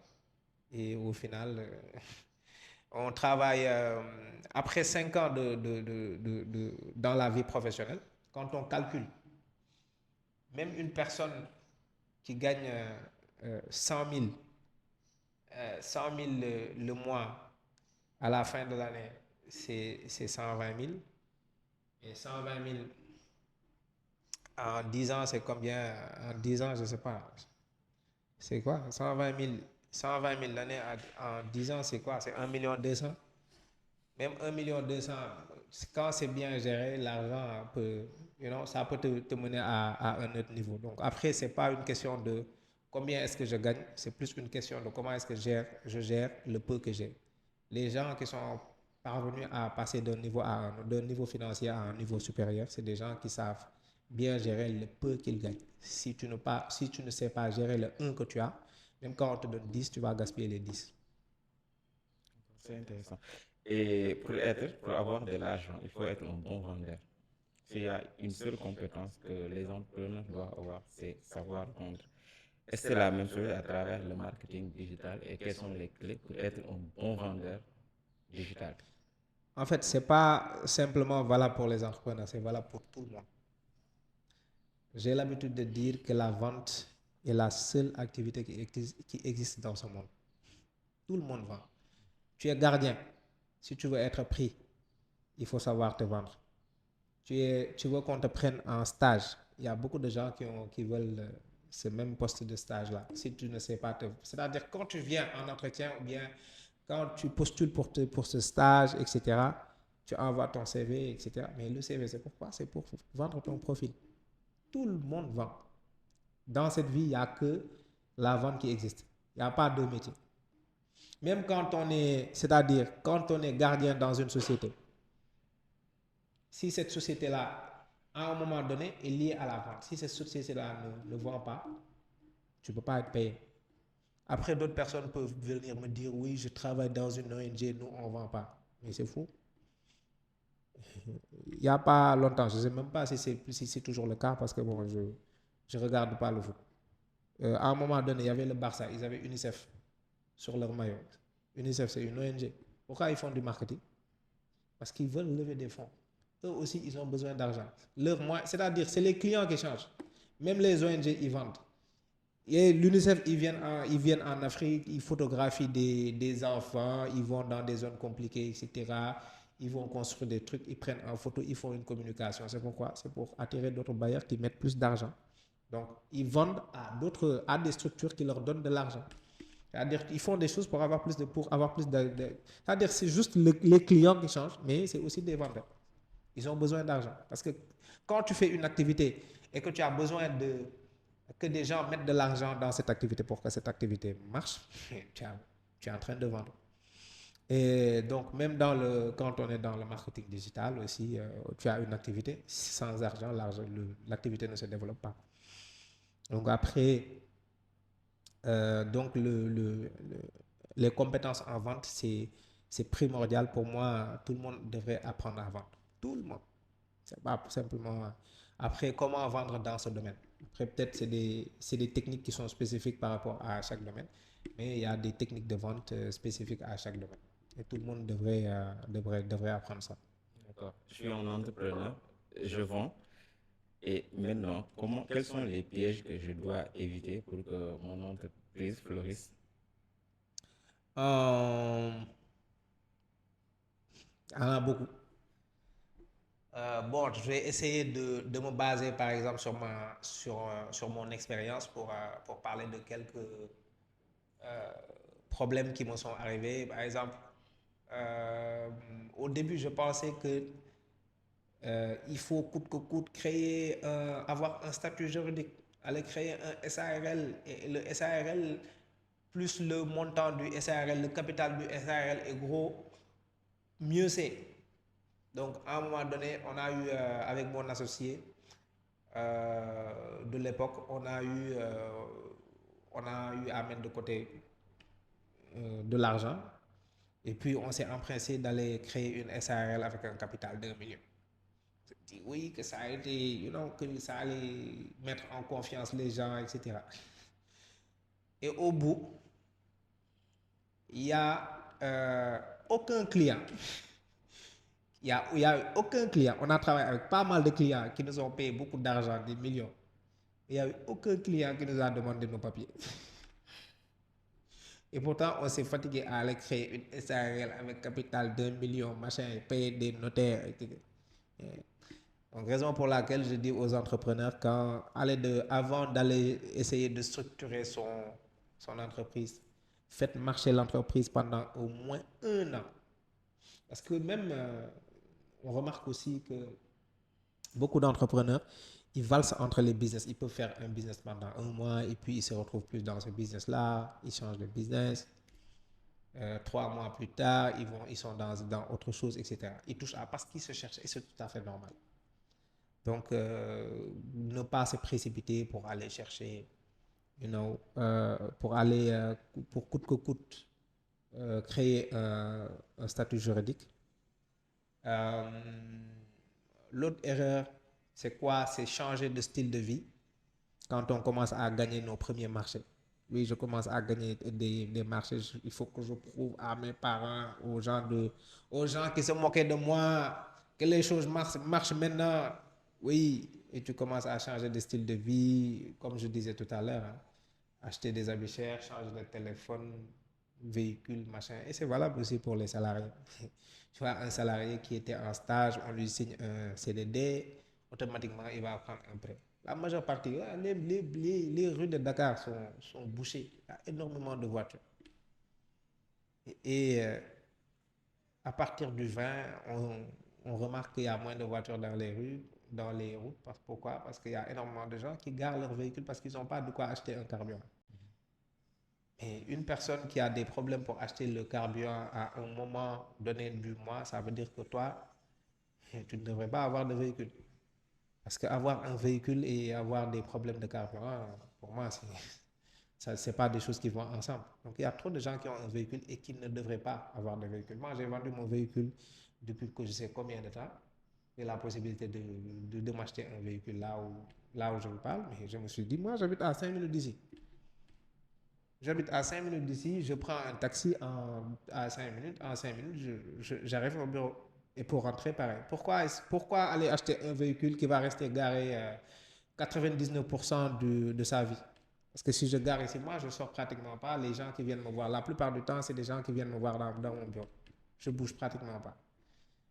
et au final, on travaille après 5 ans dans la vie professionnelle. Quand on calcule, même une personne qui gagne 100 000 le mois à la fin de l'année, c'est 120 000. Et 120 000 en 10 ans, c'est combien? En 10 ans, je ne sais pas. C'est quoi? 120 000 l'année en 10 ans, c'est quoi? C'est 1,2 million. Même 1,2 million, quand c'est bien géré, l'argent peut, ça peut te mener à un autre niveau. Donc après, c'est pas une question de combien est-ce que je gagne, c'est plus une question de comment est-ce que je gère le peu que j'ai. Les gens qui sont parvenus à passer d'un niveau financier à un niveau supérieur, c'est des gens qui savent bien gérer le peu qu'ils gagnent. Si tu ne sais pas gérer le 1 que tu as, même quand on te donne 10, tu vas gaspiller les 10. C'est intéressant. Et pour avoir de l'argent, il faut être un bon vendeur. S'il y a une seule compétence que les entrepreneurs doivent avoir, c'est savoir vendre. Est-ce que c'est la même chose à travers le marketing digital et quelles sont les clés pour être un bon vendeur digital? En fait, ce n'est pas simplement valable pour les entrepreneurs, c'est valable pour tout le monde. J'ai l'habitude de dire que la vente est la seule activité qui existe dans ce monde. Tout le monde vend. Tu es gardien. Si tu veux être pris, il faut savoir te vendre. Tu veux qu'on te prenne en stage. Il y a beaucoup de gens qui veulent ce même poste de stage-là. Si tu ne sais pas c'est-à-dire quand tu viens en entretien ou bien quand tu postules pour ce stage, etc., tu envoies ton CV, etc. Mais le CV, c'est pourquoi? C'est pour vendre ton profil. Tout le monde vend. Dans cette vie, il n'y a que la vente qui existe. Il n'y a pas de métier. Même c'est-à-dire quand on est gardien dans une société, si cette société-là, à un moment donné, est liée à la vente, si cette société-là ne vend pas, tu ne peux pas être payé. Après, d'autres personnes peuvent venir me dire, oui, je travaille dans une ONG, nous, on ne vend pas. Mais c'est fou. Il n'y a pas longtemps, je ne sais même pas si c'est toujours le cas parce que bon, je ne regarde pas le foot. À un moment donné, il y avait le Barça, ils avaient UNICEF sur leur maillot. UNICEF, c'est une ONG. Pourquoi ils font du marketing? Parce qu'ils veulent lever des fonds. Eux aussi, ils ont besoin d'argent. C'est-à-dire, c'est les clients qui changent. Même les ONG, ils vendent. Et l'UNICEF, ils viennent en Afrique, ils photographient des enfants, ils vont dans des zones compliquées, etc. Ils vont construire des trucs, ils prennent en photo, ils font une communication. C'est pourquoi? C'est pour attirer d'autres bailleurs qui mettent plus d'argent. Donc, ils vendent à des structures qui leur donnent de l'argent. C'est-à-dire qu'ils font des choses pour avoir plus c'est-à-dire c'est juste les clients qui changent, mais c'est aussi des vendeurs. Ils ont besoin d'argent. Parce que quand tu fais une activité et que tu as besoin que des gens mettent de l'argent dans cette activité pour que cette activité marche, tu es en train de vendre. Et donc, même quand on est dans le marketing digital aussi, tu as une activité, sans argent, l'activité ne se développe pas. Donc après, donc les compétences en vente, c'est primordial pour moi. Tout le monde devrait apprendre à vendre. Tout le monde. C'est pas simplement. Après, comment vendre dans ce domaine? Après, peut-être c'est des techniques qui sont spécifiques par rapport à chaque domaine, mais il y a des techniques de vente spécifiques à chaque domaine. Et tout le monde devrait apprendre ça. D'accord. Je suis un entrepreneur, je vends. Et maintenant, quels sont les pièges que je dois éviter pour que mon entreprise fleurisse? Il y en a beaucoup. Bon, je vais essayer de me baser par exemple sur mon expérience pour parler de quelques problèmes qui me sont arrivés. Par exemple, au début, je pensais que il faut coûte que coûte avoir un statut juridique, aller créer un SARL et le SARL plus le montant du SARL, le capital du SARL est gros, mieux c'est. Donc, à un moment donné, on a eu, avec mon associé de l'époque, on a eu à mettre de côté de l'argent. Et puis, on s'est empressé d'aller créer une SARL avec un capital d'1 million. Je dis oui, que ça a été, que ça allait mettre en confiance les gens, etc. Et au bout, il n'y a aucun client. Il n'y a aucun client. On a travaillé avec pas mal de clients qui nous ont payé beaucoup d'argent, des millions. Il n'y a eu aucun client qui nous a demandé nos papiers. Et pourtant, on s'est fatigué à aller créer une SARL avec capital d'1 million, machin, et payer des notaires. Donc, raison pour laquelle je dis aux entrepreneurs, avant d'aller essayer de structurer son entreprise, faites marcher l'entreprise pendant au moins 1 an. Parce que même, on remarque aussi que beaucoup d'entrepreneurs, ils valsent entre les business. Ils peuvent faire un business pendant 1 mois et puis ils se retrouvent plus dans ce business-là. Ils changent de business. 3 mois plus tard, ils sont dans autre chose, etc. Ils touchent à parce qu'ils se cherchent et c'est tout à fait normal. Donc, ne pas se précipiter pour aller chercher, pour coûte que coûte, créer un statut juridique. L'autre erreur, c'est quoi? C'est changer de style de vie quand on commence à gagner nos premiers marchés. Oui, je commence à gagner des marchés. Il faut que je prouve à mes parents, aux gens qui se moquaient de moi, que les choses marchent maintenant. Oui, et tu commences à changer de style de vie, comme je disais tout à l'heure. Hein. Acheter des habits chers, changer de téléphone, véhicule, machin. Et c'est valable aussi pour les salariés. Tu vois, un salarié qui était en stage, on lui signe un CDD, automatiquement, il va prendre un prêt. La majeure partie, les rues de Dakar sont bouchées. Il y a énormément de voitures. Et à partir du 20, on remarque qu'il y a moins de voitures dans les rues, dans les routes. Pourquoi? Parce qu'il y a énormément de gens qui garent leur véhicule parce qu'ils n'ont pas de quoi acheter un carburant. Et une personne qui a des problèmes pour acheter le carburant à un moment donné du mois, ça veut dire que toi, tu ne devrais pas avoir de véhicule. Parce qu'avoir un véhicule et avoir des problèmes de carburant, pour moi, c'est pas des choses qui vont ensemble. Donc il y a trop de gens qui ont un véhicule et qui ne devraient pas avoir de véhicule. Moi, j'ai vendu mon véhicule depuis que je sais combien de temps. J'ai la possibilité de m'acheter un véhicule là où je vous parle. Mais je me suis dit, moi, j'habite à 5 minutes d'ici. J'habite à 5 minutes d'ici, je prends un taxi à 5 minutes. En 5 minutes, j'arrive au bureau. Et pour rentrer, pareil. Pourquoi aller acheter un véhicule qui va rester garé 99% de sa vie? Parce que si je gare ici, moi, je ne sors pratiquement pas. Les gens qui viennent me voir, la plupart du temps, c'est des gens qui viennent me voir dans mon bureau. Je ne bouge pratiquement pas.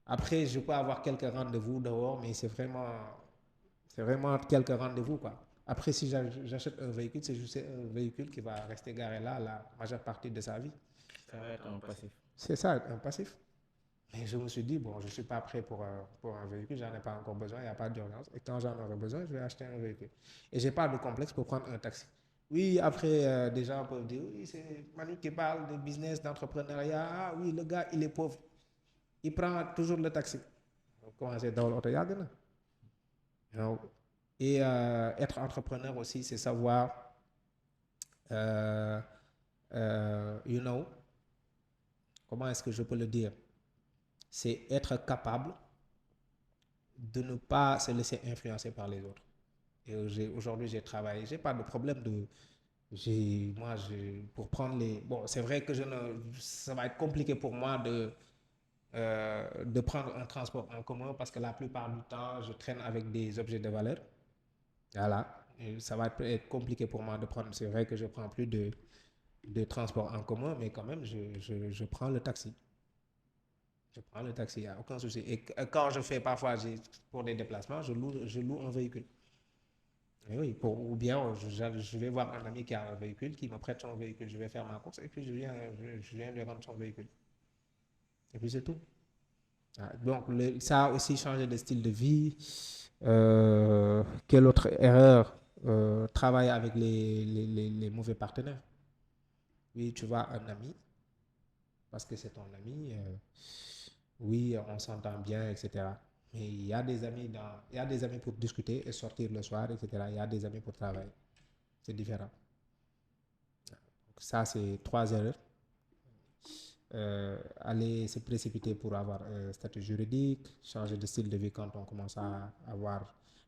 Après, je peux avoir quelques rendez-vous dehors, mais c'est vraiment quelques rendez-vous, quoi. Après, si j'achète un véhicule, c'est juste un véhicule qui va rester garé là la majeure partie de sa vie. Ça va être un passif. C'est ça, un passif. Mais je me suis dit, bon, je ne suis pas prêt pour un véhicule, j'en ai pas encore besoin, il n'y a pas d'urgence. Et quand j'en aurai besoin, je vais acheter un véhicule. Et je n'ai pas de complexe pour prendre un taxi. Oui, après, des gens peuvent dire, oui, c'est Manu qui parle de business, d'entrepreneuriat. Ah oui, le gars, il est pauvre. Il prend toujours le taxi. Comment c'est dans l'auto, et être entrepreneur aussi, c'est savoir, euh, comment est-ce que je peux le dire? C'est être capable de ne pas se laisser influencer par les autres. Et aujourd'hui, j'ai travaillé, j'ai pas de problème pour prendre les... Bon, c'est vrai que ça va être compliqué pour moi de prendre un transport en commun parce que la plupart du temps, je traîne avec des objets de valeur. Voilà. Et ça va être compliqué pour moi de prendre. C'est vrai que je prends plus de transport en commun, mais quand même, je prends le taxi. Je prends le taxi, il n'y a aucun souci. Et quand je fais parfois pour des déplacements, je loue un véhicule. Et oui, ou bien je vais voir un ami qui a un véhicule, qui me prête son véhicule. Je vais faire ma course et puis je viens lui rendre son véhicule. Et puis c'est tout. Donc, ça a aussi changé de style de vie. Quelle autre erreur? Travailler avec les mauvais partenaires. Oui, tu vois un ami, parce que c'est ton ami. Oui, on s'entend bien, etc. Mais il y a des amis pour discuter et sortir le soir, etc. Il y a des amis pour travailler. C'est différent. Donc, ça, c'est 3 erreurs. Aller se précipiter pour avoir un statut juridique, changer de style de vie quand on commence à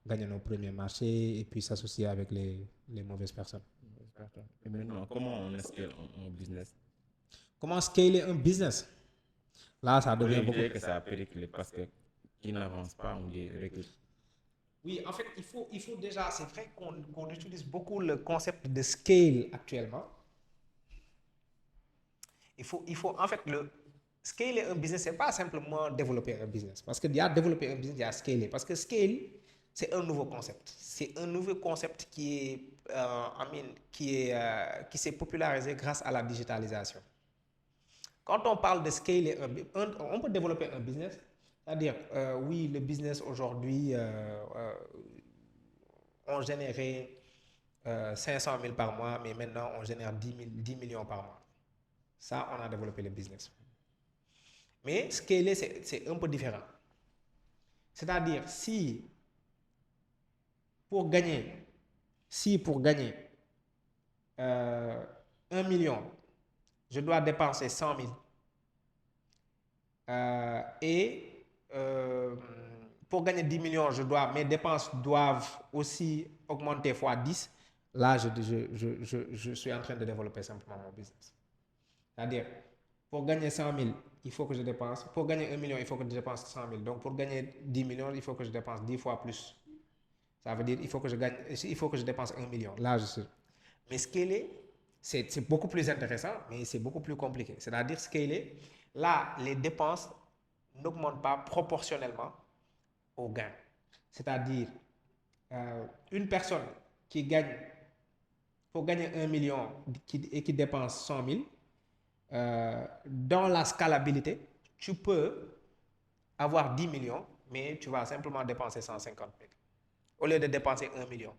gagner nos premiers marchés et puis s'associer avec les mauvaises personnes. Et maintenant, comment on scale un business? Comment scaler un business? Là, ça devient beaucoup. Que ça a périclé parce que qui n'avance pas, on dit recul. Oui, en fait, il faut déjà, c'est vrai qu'on utilise beaucoup le concept de scale actuellement. Il faut en fait, scaler un business, c'est pas simplement développer un business. Parce qu'il y a développer un business, il y a scaler. Parce que scale, c'est un nouveau concept. C'est un nouveau concept qui s'est popularisé grâce à la digitalisation. Quand on parle de scaler, on peut développer un business, c'est-à-dire, oui, le business aujourd'hui, on générait 500 000 par mois, mais maintenant on génère 10 millions par mois. Ça, on a développé le business. Mais scaler, c'est un peu différent. C'est-à-dire, si pour gagner 1 million, je dois dépenser 100 000, et pour gagner 10 millions, mes dépenses doivent aussi augmenter fois 10. Là, je suis en train de développer simplement mon business. C'est-à-dire, pour gagner 100 000, il faut que je dépense. Pour gagner 1 million, il faut que je dépense 100 000. Donc, pour gagner 10 millions, il faut que je dépense 10 fois plus. Ça veut dire qu'il faut que je dépense 1 million. Là, je suis. Mais scaler, c'est beaucoup plus intéressant, mais c'est beaucoup plus compliqué. C'est-à-dire, scaler, là, les dépenses n'augmentent pas proportionnellement aux gains. C'est-à-dire, une personne qui gagne, pour gagner 1 million et qui dépense 100 000, dans la scalabilité, tu peux avoir 10 millions, mais tu vas simplement dépenser 150 000 au lieu de dépenser 1 million.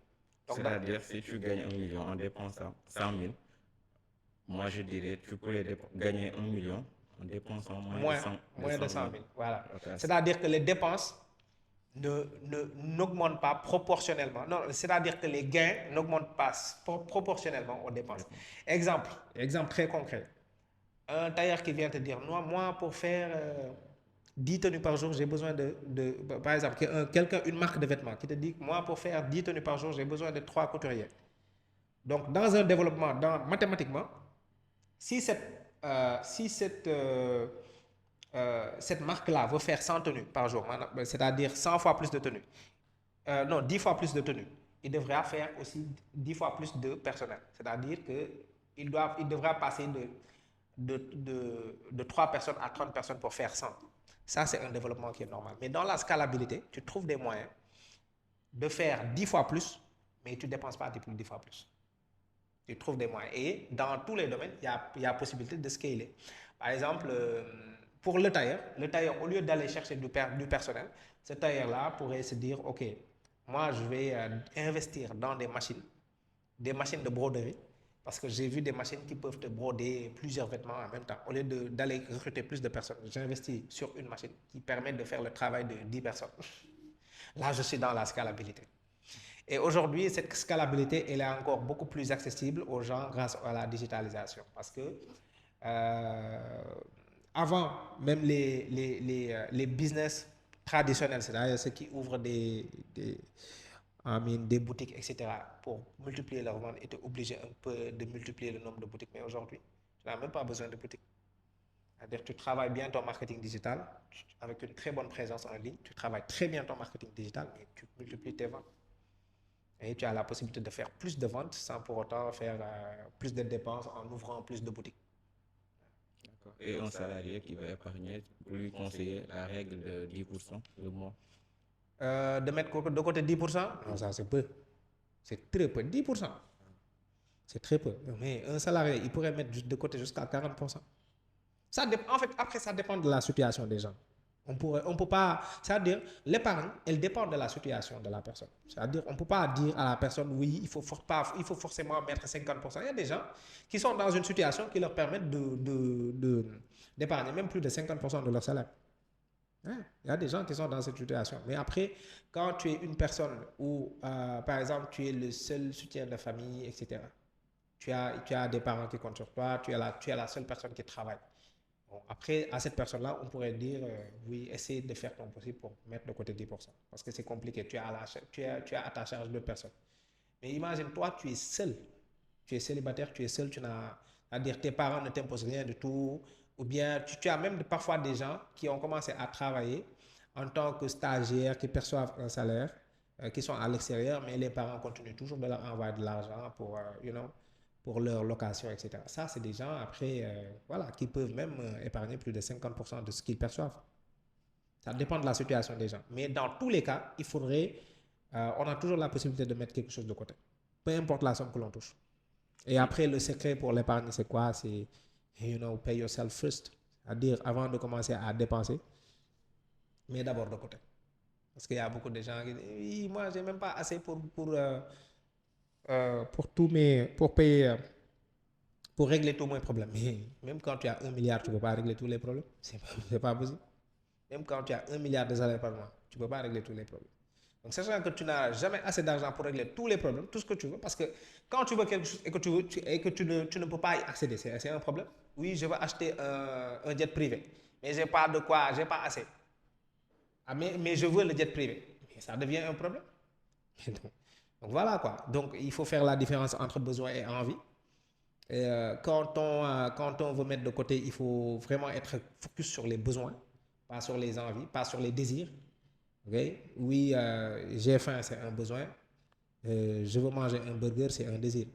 C'est-à-dire, si tu gagnes 1 million en dépensant 100 000, moi je dirais tu pourrais gagner 1 million en dépensant moins de 100 000. Voilà. Okay. C'est-à-dire que les dépenses n'augmentent pas proportionnellement. Non, c'est-à-dire que les gains n'augmentent pas proportionnellement aux dépenses. Exemple très concret. Un tailleur qui vient te dire, moi pour faire 10 tenues par jour, j'ai besoin par exemple, une marque de vêtements qui te dit, moi pour faire 10 tenues par jour, j'ai besoin de 3 couturiers. Donc, dans un développement, mathématiquement, si cette marque-là veut faire 100 tenues par jour, c'est-à-dire 100 fois plus de tenues, 10 fois plus de tenues, il devra faire aussi 10 fois plus de personnel. C'est-à-dire qu'il devra passer de 3 personnes à 30 personnes pour faire 100. Ça, c'est un développement qui est normal. Mais dans la scalabilité, tu trouves des moyens de faire 10 fois plus, mais tu ne dépenses pas 10 fois plus. Tu trouves des moyens. Et dans tous les domaines, il y a possibilité de scaler. Par exemple, pour le tailleur, au lieu d'aller chercher du personnel, ce tailleur-là pourrait se dire, OK, moi, je vais investir dans des machines de broderie, parce que j'ai vu des machines qui peuvent te broder plusieurs vêtements en même temps. Au lieu d'aller recruter plus de personnes, j'investis sur une machine qui permet de faire le travail de 10 personnes. Là, je suis dans la scalabilité. Et aujourd'hui, cette scalabilité, elle est encore beaucoup plus accessible aux gens grâce à la digitalisation. Parce que avant, même les business traditionnels, c'est-à-dire ceux qui ouvrent des boutiques, etc., pour multiplier leurs ventes, étaient obligés un peu de multiplier le nombre de boutiques. Mais aujourd'hui, tu n'as même pas besoin de boutiques. C'est-à-dire que tu travailles bien ton marketing digital avec une très bonne présence en ligne. Tu travailles très bien ton marketing digital et tu multiplies tes ventes. Et tu as la possibilité de faire plus de ventes sans pour autant faire plus de dépenses en ouvrant plus de boutiques. Et un salarié qui va épargner, pour lui conseiller la règle de 10% le mois. De mettre de côté 10%, non, ça c'est peu. C'est très peu. 10%. C'est très peu. Mais un salarié, il pourrait mettre de côté jusqu'à 40%. En fait, après, ça dépend de la situation des gens. On peut pas, c'est-à-dire, l'épargne, elle dépend de la situation de la personne. C'est-à-dire, on ne peut pas dire à la personne, oui, il faut forcément mettre 50%. Il y a des gens qui sont dans une situation qui leur permettent d'épargner même plus de 50% de leur salaire. Il y a des gens qui sont dans cette situation. Mais après, quand tu es une personne où, par exemple, tu es le seul soutien de la famille, etc., tu as des parents qui comptent sur toi, tu es la seule personne qui travaille. Bon, après, à cette personne-là, on pourrait dire, oui, essaye de faire ton possible pour mettre de côté 10%. Parce que c'est compliqué, tu as à ta charge d'autres personnes. Mais imagine, toi, tu es seul. Tu es célibataire, tu es seul, c'est-à-dire tes parents ne t'imposent rien du tout. Ou bien, tu as même parfois des gens qui ont commencé à travailler en tant que stagiaires, qui perçoivent un salaire, qui sont à l'extérieur, mais les parents continuent toujours de leur envoyer de l'argent pour, pour leur location, etc. Ça, c'est des gens, après, voilà, qui peuvent même épargner plus de 50% de ce qu'ils perçoivent. Ça dépend de la situation des gens. Mais dans tous les cas, il faudrait, on a toujours la possibilité de mettre quelque chose de côté. Peu importe la somme que l'on touche. Et après, le secret pour l'épargne, c'est quoi? C'est, pay yourself first. C'est-à-dire, avant de commencer à dépenser, mets d'abord de côté. Parce qu'il y a beaucoup de gens qui disent, oui, moi, j'ai même pas assez pour payer, pour régler tous mes problèmes. Mais même quand tu as 1 milliard, tu ne peux pas régler tous les problèmes. C'est pas possible. Même quand tu as 1 milliard de salaire par mois, tu ne peux pas régler tous les problèmes. Donc, sachant que tu n'as jamais assez d'argent pour régler tous les problèmes, tout ce que tu veux, parce que quand tu veux quelque chose et que tu ne peux pas y accéder, c'est un problème. Oui, je veux acheter un jet privé, mais j'ai pas de quoi, j'ai pas assez. Ah, mais je veux le jet privé. Mais ça devient un problème. Donc voilà quoi. Donc il faut faire la différence entre besoin et envie. Et quand on veut mettre de côté, il faut vraiment être focus sur les besoins, pas sur les envies, pas sur les désirs. Okay? Oui, j'ai faim, c'est un besoin. Je veux manger un burger, c'est un désir.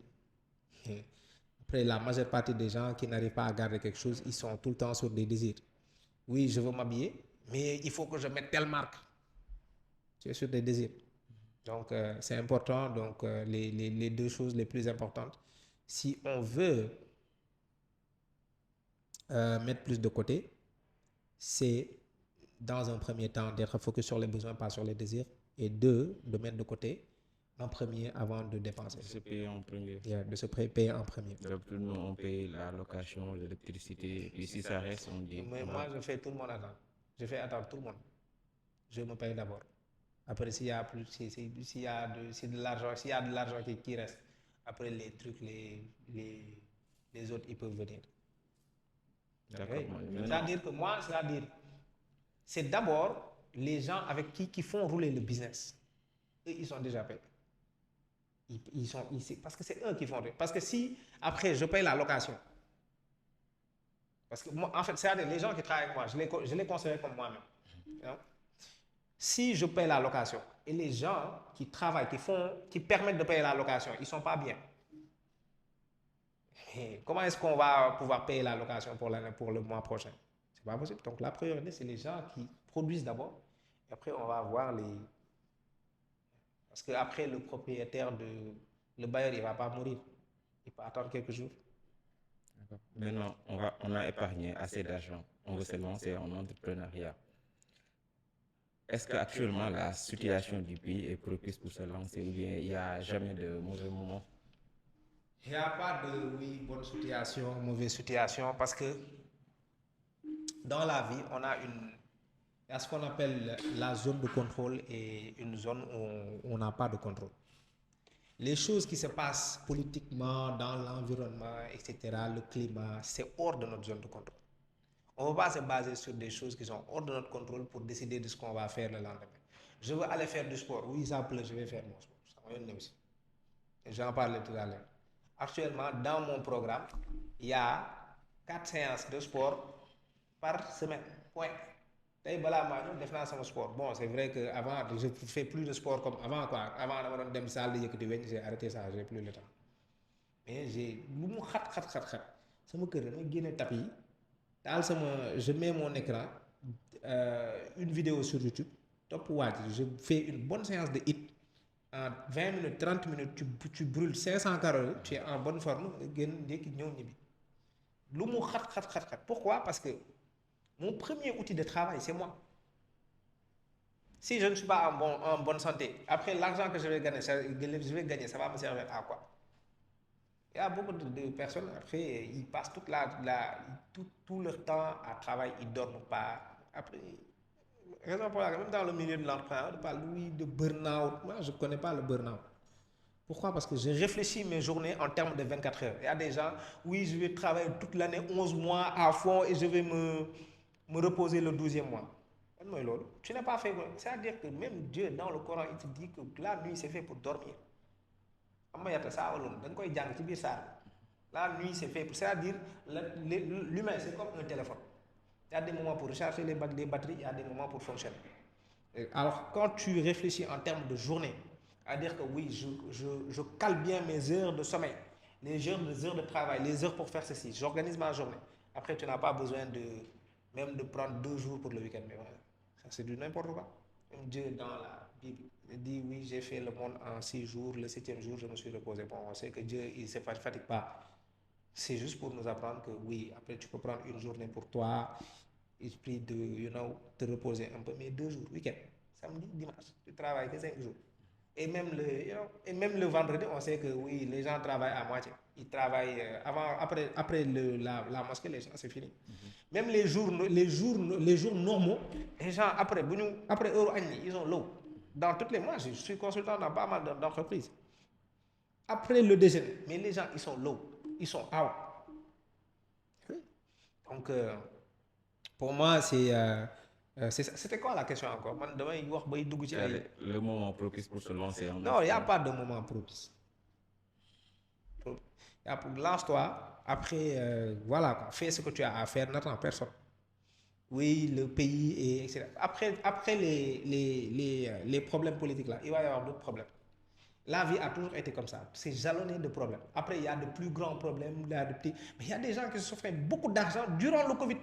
Après, la majeure partie des gens qui n'arrivent pas à garder quelque chose, ils sont tout le temps sur des désirs. Oui, je veux m'habiller, mais il faut que je mette telle marque. Tu es sur des désirs. Donc, c'est important. Donc, les deux choses les plus importantes. Si on veut mettre plus de côté, c'est dans un premier temps d'être focus sur les besoins, pas sur les désirs. Et deux, de mettre de côté en premier avant de dépenser. De se payer en premier. Yeah, de se payer en premier. Donc, tout le monde, on paye la location, l'électricité. Et puis, si ça reste, on dit. Mais moi, je fais tout le monde attendre. Je fais attendre tout le monde. Je me paye d'abord. Après, s'il y a plus, s'il y a de l'argent, s'il y a de l'argent qui reste, après les trucs, les autres, ils peuvent venir. D'accord. Okay? C'est-à-dire que moi, c'est d'abord les gens avec qui font rouler le business. Eux, ils sont déjà payés. Ils sont ici parce que c'est eux qui font. Parce que si après je paye la location, parce que moi, en fait, c'est-à-dire les gens qui travaillent avec moi, je les considère comme moi-même. Si je paye la location et les gens qui travaillent, qui permettent de payer la location, ils ne sont pas bien. Et comment est-ce qu'on va pouvoir payer la location pour le mois prochain? C'est pas possible. Donc la priorité, c'est les gens qui produisent d'abord. Et après, on va voir les. Parce qu'après, le propriétaire, le bailleur, il ne va pas mourir. Il peut attendre quelques jours. Maintenant, on a épargné assez d'argent. On veut se lancer en entrepreneuriat. Est-ce qu'actuellement, la situation du pays est propice pour se lancer ou bien il n'y a jamais de mauvais moments? Il n'y a pas de bonne situation, mauvaise situation, parce que dans la vie, il y a ce qu'on appelle la zone de contrôle et une zone où on n'a pas de contrôle. Les choses qui se passent politiquement, dans l'environnement, etc., le climat, c'est hors de notre zone de contrôle. On ne va pas se baser sur des choses qui sont hors de notre contrôle pour décider de ce qu'on va faire le lendemain. Je veux aller faire du sport. Oui, ça pleut, je vais faire mon sport. Ça m'a donné aussi. J'en parlais tout à l'heure. Actuellement, dans mon programme, il y a 4 séances de sport par semaine. Point. Tey balaa maa ñëw def naa sama sport. Bon, c'est vrai qu'avant, je ne fais plus de sport comme avant, quoi. Avant, dama doon dem salle de yëkkati weñ, j'ai arrêté ça, j'ai plus le temps. Mais lu mu xat. Sama kër damay génne tapis yi, daal je mets mon écran, une vidéo sur YouTube, top waaj, je fais une bonne séance de HIIT. En 20 minutes, 30 minutes, tu brûles 500 calories, tu es en bonne forme, Pourquoi? Parce que mon premier outil de travail, c'est moi. Si je ne suis pas en bonne santé, après l'argent que je vais gagner, ça va me servir à quoi? Il y a beaucoup de personnes, après, ils passent tout leur temps à travailler, ils ne dorment pas. Après, raison pour laquelle, même dans le milieu de l'entrepreneuriat, on parle de burn-out. Moi, je ne connais pas le burn-out. Pourquoi? Parce que je réfléchis mes journées en termes de 24 heures. Il y a des gens, oui, je vais travailler toute l'année, 11 mois à fond et je vais me reposer le 12e mois. Tu n'as pas fait. C'est-à-dire que même Dieu, dans le Coran, il te dit que la nuit, c'est fait pour dormir. La nuit, c'est fait pour. C'est-à-dire, l'humain, c'est comme un téléphone. Il y a des moments pour recharger les batteries, il y a des moments pour fonctionner. Alors, quand tu réfléchis en termes de journée, c'est-à-dire que oui, je cale bien mes heures de sommeil, les heures de travail, les heures pour faire ceci. J'organise ma journée. Après, tu n'as pas besoin même de prendre 2 jours pour le week-end. Mais voilà, ça c'est du n'importe quoi. Même Dieu dans la Bible dit oui, j'ai fait le monde en 6 jours. Le 7e jour, je me suis reposé. Bon, on sait que Dieu, il ne se fatigue pas. C'est juste pour nous apprendre que oui, après tu peux prendre une journée pour toi, esprit de, te reposer un peu, mais 2 jours, week-end, samedi, dimanche, tu travailles que 5 jours. Et même le vendredi, on sait que oui, les gens travaillent à moitié. Ils travaillent après la mosquée, les gens, c'est fini. Même les jours normaux, les gens, après Euro ils sont low. Dans toutes les mois, je suis consultant dans pas mal d'entreprises. Après le déjeuner, mais les gens, ils sont low. Ils sont out. Donc, pour moi, c'était quoi la question encore? Le moment propice pour se lancer en Non, il n'y a pas de moment propice. Lance-toi, après, voilà, quoi. Fais ce que tu as à faire, n'attends personne. Oui, le pays, etc. Après les problèmes politiques, là, il va y avoir d'autres problèmes. La vie a toujours été comme ça. C'est jalonné de problèmes. Après, il y a de plus grands problèmes, il y a de petits. Mais il y a des gens qui se sont fait beaucoup d'argent durant le Covid.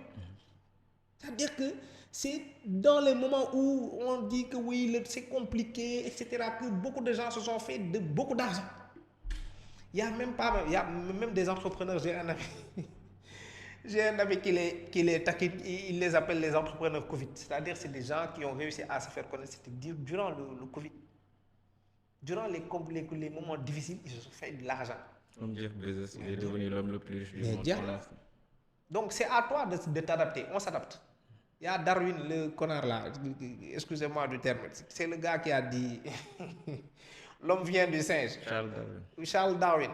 C'est-à-dire que c'est dans les moments où on dit que oui, c'est compliqué, etc., que beaucoup de gens se sont fait de beaucoup d'argent. Il y a même des entrepreneurs, j'ai un ami qui les taquine, il les appelle les entrepreneurs Covid. C'est-à-dire que c'est des gens qui ont réussi à se faire connaître durant le Covid. Durant les moments difficiles, ils se sont fait de l'argent. Comme Jeff Bezos, il est devenu l'homme le plus riche du monde. Donc c'est à toi de t'adapter. On s'adapte. Il y a Darwin, le connard là, excusez-moi du terme, c'est le gars qui a dit l'homme vient du singe. Charles Darwin.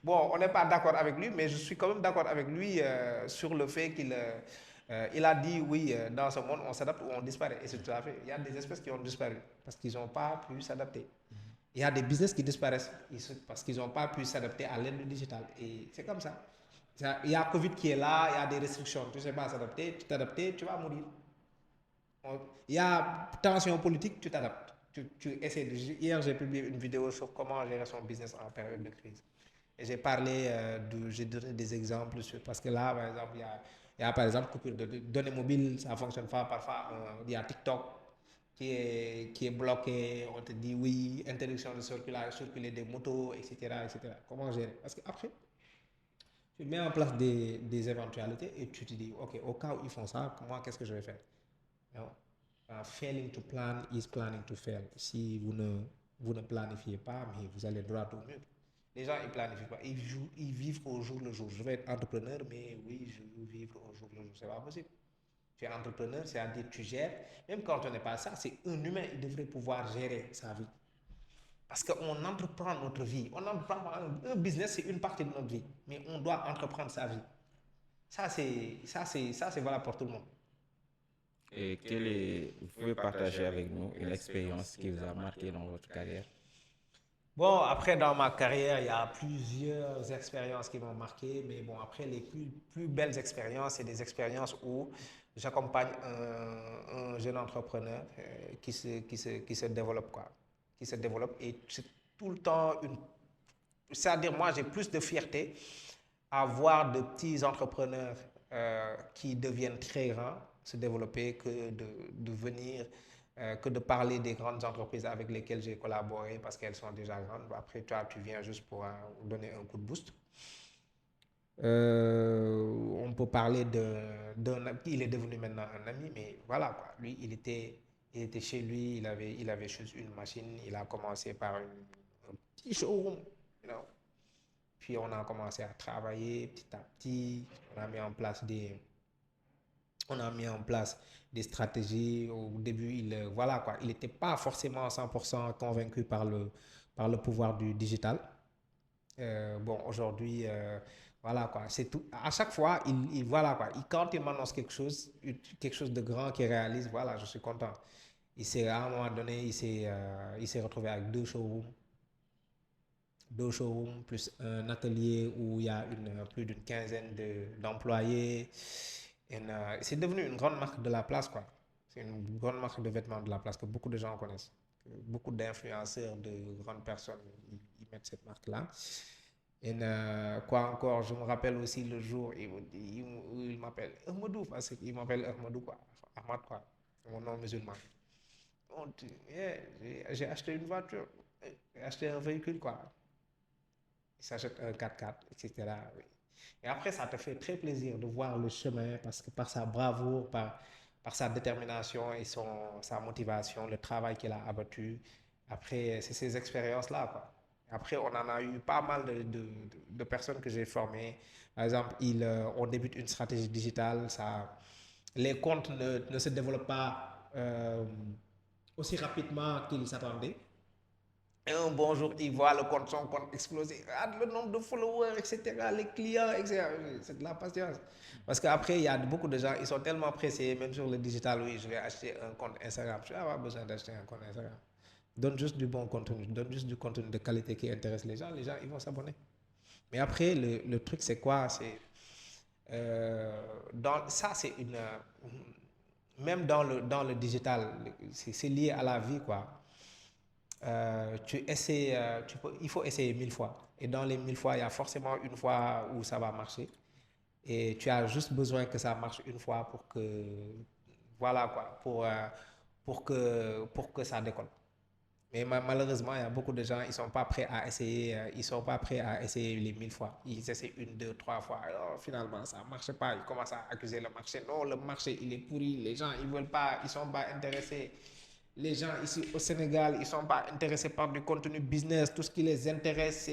Bon, on n'est pas d'accord avec lui, mais je suis quand même d'accord avec lui sur le fait qu'il a dit oui, dans ce monde, on s'adapte ou on disparaît. Et c'est tout à fait. Il y a des espèces qui ont disparu parce qu'ils n'ont pas pu s'adapter. Il y a des business qui disparaissent parce qu'ils n'ont pas pu s'adapter à l'ère du digital. Et c'est comme ça. Il y a Covid qui est là, il y a des restrictions. Tu ne sais pas s'adapter, tu t'adaptes, tu vas mourir. Il y a tension politique, tu t'adaptes. Tu essaies Hier, j'ai publié une vidéo sur comment gérer son business en période de crise. Et j'ai parlé, j'ai donné des exemples, parce que là, par exemple, il y a par exemple coupure de données mobiles, ça ne fonctionne pas parfois. Il y a TikTok qui est bloqué, on te dit oui, interdiction de circuler des motos, etc., etc. Comment gérer? Parce qu'après, tu mets en place des éventualités et tu te dis, ok, au cas où ils font ça, moi, qu'est-ce que je vais faire? Non. Failing to plan is planning to fail. Si vous ne planifiez pas, mais vous allez droit au mur. Les gens, ils planifient pas. Ils vivent au jour le jour. Je vais être entrepreneur, mais oui, je veux vivre au jour le jour. C'est pas possible. Tu es entrepreneur, c'est-à-dire tu gères. Même quand on n'est pas ça, c'est un humain, il devrait pouvoir gérer sa vie. Parce qu'on entreprend notre vie. Un business, c'est une partie de notre vie. Mais on doit entreprendre sa vie. Ça, c'est valable pour tout le monde. Et vous pouvez partager avec nous une expérience qui vous a marqué dans votre carrière? Bon, après, dans ma carrière, il y a plusieurs expériences qui m'ont marqué. Mais bon, après, les plus belles expériences, c'est des expériences où j'accompagne un jeune entrepreneur qui se développe, quoi. Qui se développe. Et c'est tout le temps c'est-à-dire, moi, j'ai plus de fierté à voir de petits entrepreneurs qui deviennent très grands se développer que de venir, que de parler des grandes entreprises avec lesquelles j'ai collaboré parce qu'elles sont déjà grandes. Après, toi, tu viens juste pour donner un coup de boost. On peut parler il est devenu maintenant un ami, mais voilà, quoi. Lui, il était chez lui, il avait juste une machine, il a commencé par un petit showroom, Puis on a commencé à travailler petit à petit, on a mis en place des stratégies. Au début, il n'était pas forcément 100% convaincu par le pouvoir du digital. Bon, aujourd'hui, voilà quoi, c'est tout. À chaque fois, voilà quoi, quand il m'annonce quelque chose de grand qu'il réalise, voilà, je suis content. À un moment donné, il s'est retrouvé avec deux showrooms plus un atelier où il y a plus d'une quinzaine d'employés. C'est devenu une grande marque de la place, quoi. C'est une grande marque de vêtements de la place que beaucoup de gens connaissent. Beaucoup d'influenceurs, de grandes personnes, ils mettent cette marque-là. Et quoi encore, je me rappelle aussi le jour où il m'appelle Ahmadou, parce qu'il m'appelle Ahmadou, quoi. Ahmad, quoi. C'est mon nom musulman. Yeah, j'ai acheté une voiture, j'ai acheté un véhicule, quoi. Il s'achète un 4x4, etc. Oui. Et après, ça te fait très plaisir de voir le chemin parce que par sa bravoure, par sa détermination et sa motivation, le travail qu'il a abattu. Après, c'est ces expériences-là, quoi. Après, on en a eu pas mal de personnes que j'ai formées. Par exemple, on débute une stratégie digitale, les comptes ne se développent pas aussi rapidement qu'ils s'attendaient. Et un bon jour, il voit son compte exploser. Ah, le nombre de followers, etc., les clients, etc. C'est de la patience. Parce qu'après, il y a beaucoup de gens, ils sont tellement pressés, même sur le digital, oui, je vais acheter un compte Instagram. Je vais avoir besoin d'acheter un compte Instagram. Donne juste du bon contenu, donne juste du contenu de qualité qui intéresse les gens, ils vont s'abonner. Mais après, le truc, c'est quoi? Ça, c'est même dans le digital, c'est lié à la vie, quoi. Tu essaies, il faut essayer 1000 fois. Et dans les 1000 fois, il y a forcément une fois où ça va marcher. Et tu as juste besoin que ça marche une fois voilà quoi, pour que ça décolle. Mais malheureusement, il y a beaucoup de gens, ils sont pas prêts à essayer, ils sont pas prêts à essayer les 1000 fois. Ils essaient une, deux, trois fois. Alors, finalement, ça marche pas. Ils commencent à accuser le marché. Non, le marché, il est pourri. Les gens, ils veulent pas, ils sont pas intéressés. Les gens ici au Sénégal, ils sont pas intéressés par du contenu business. Tout ce qui les intéresse,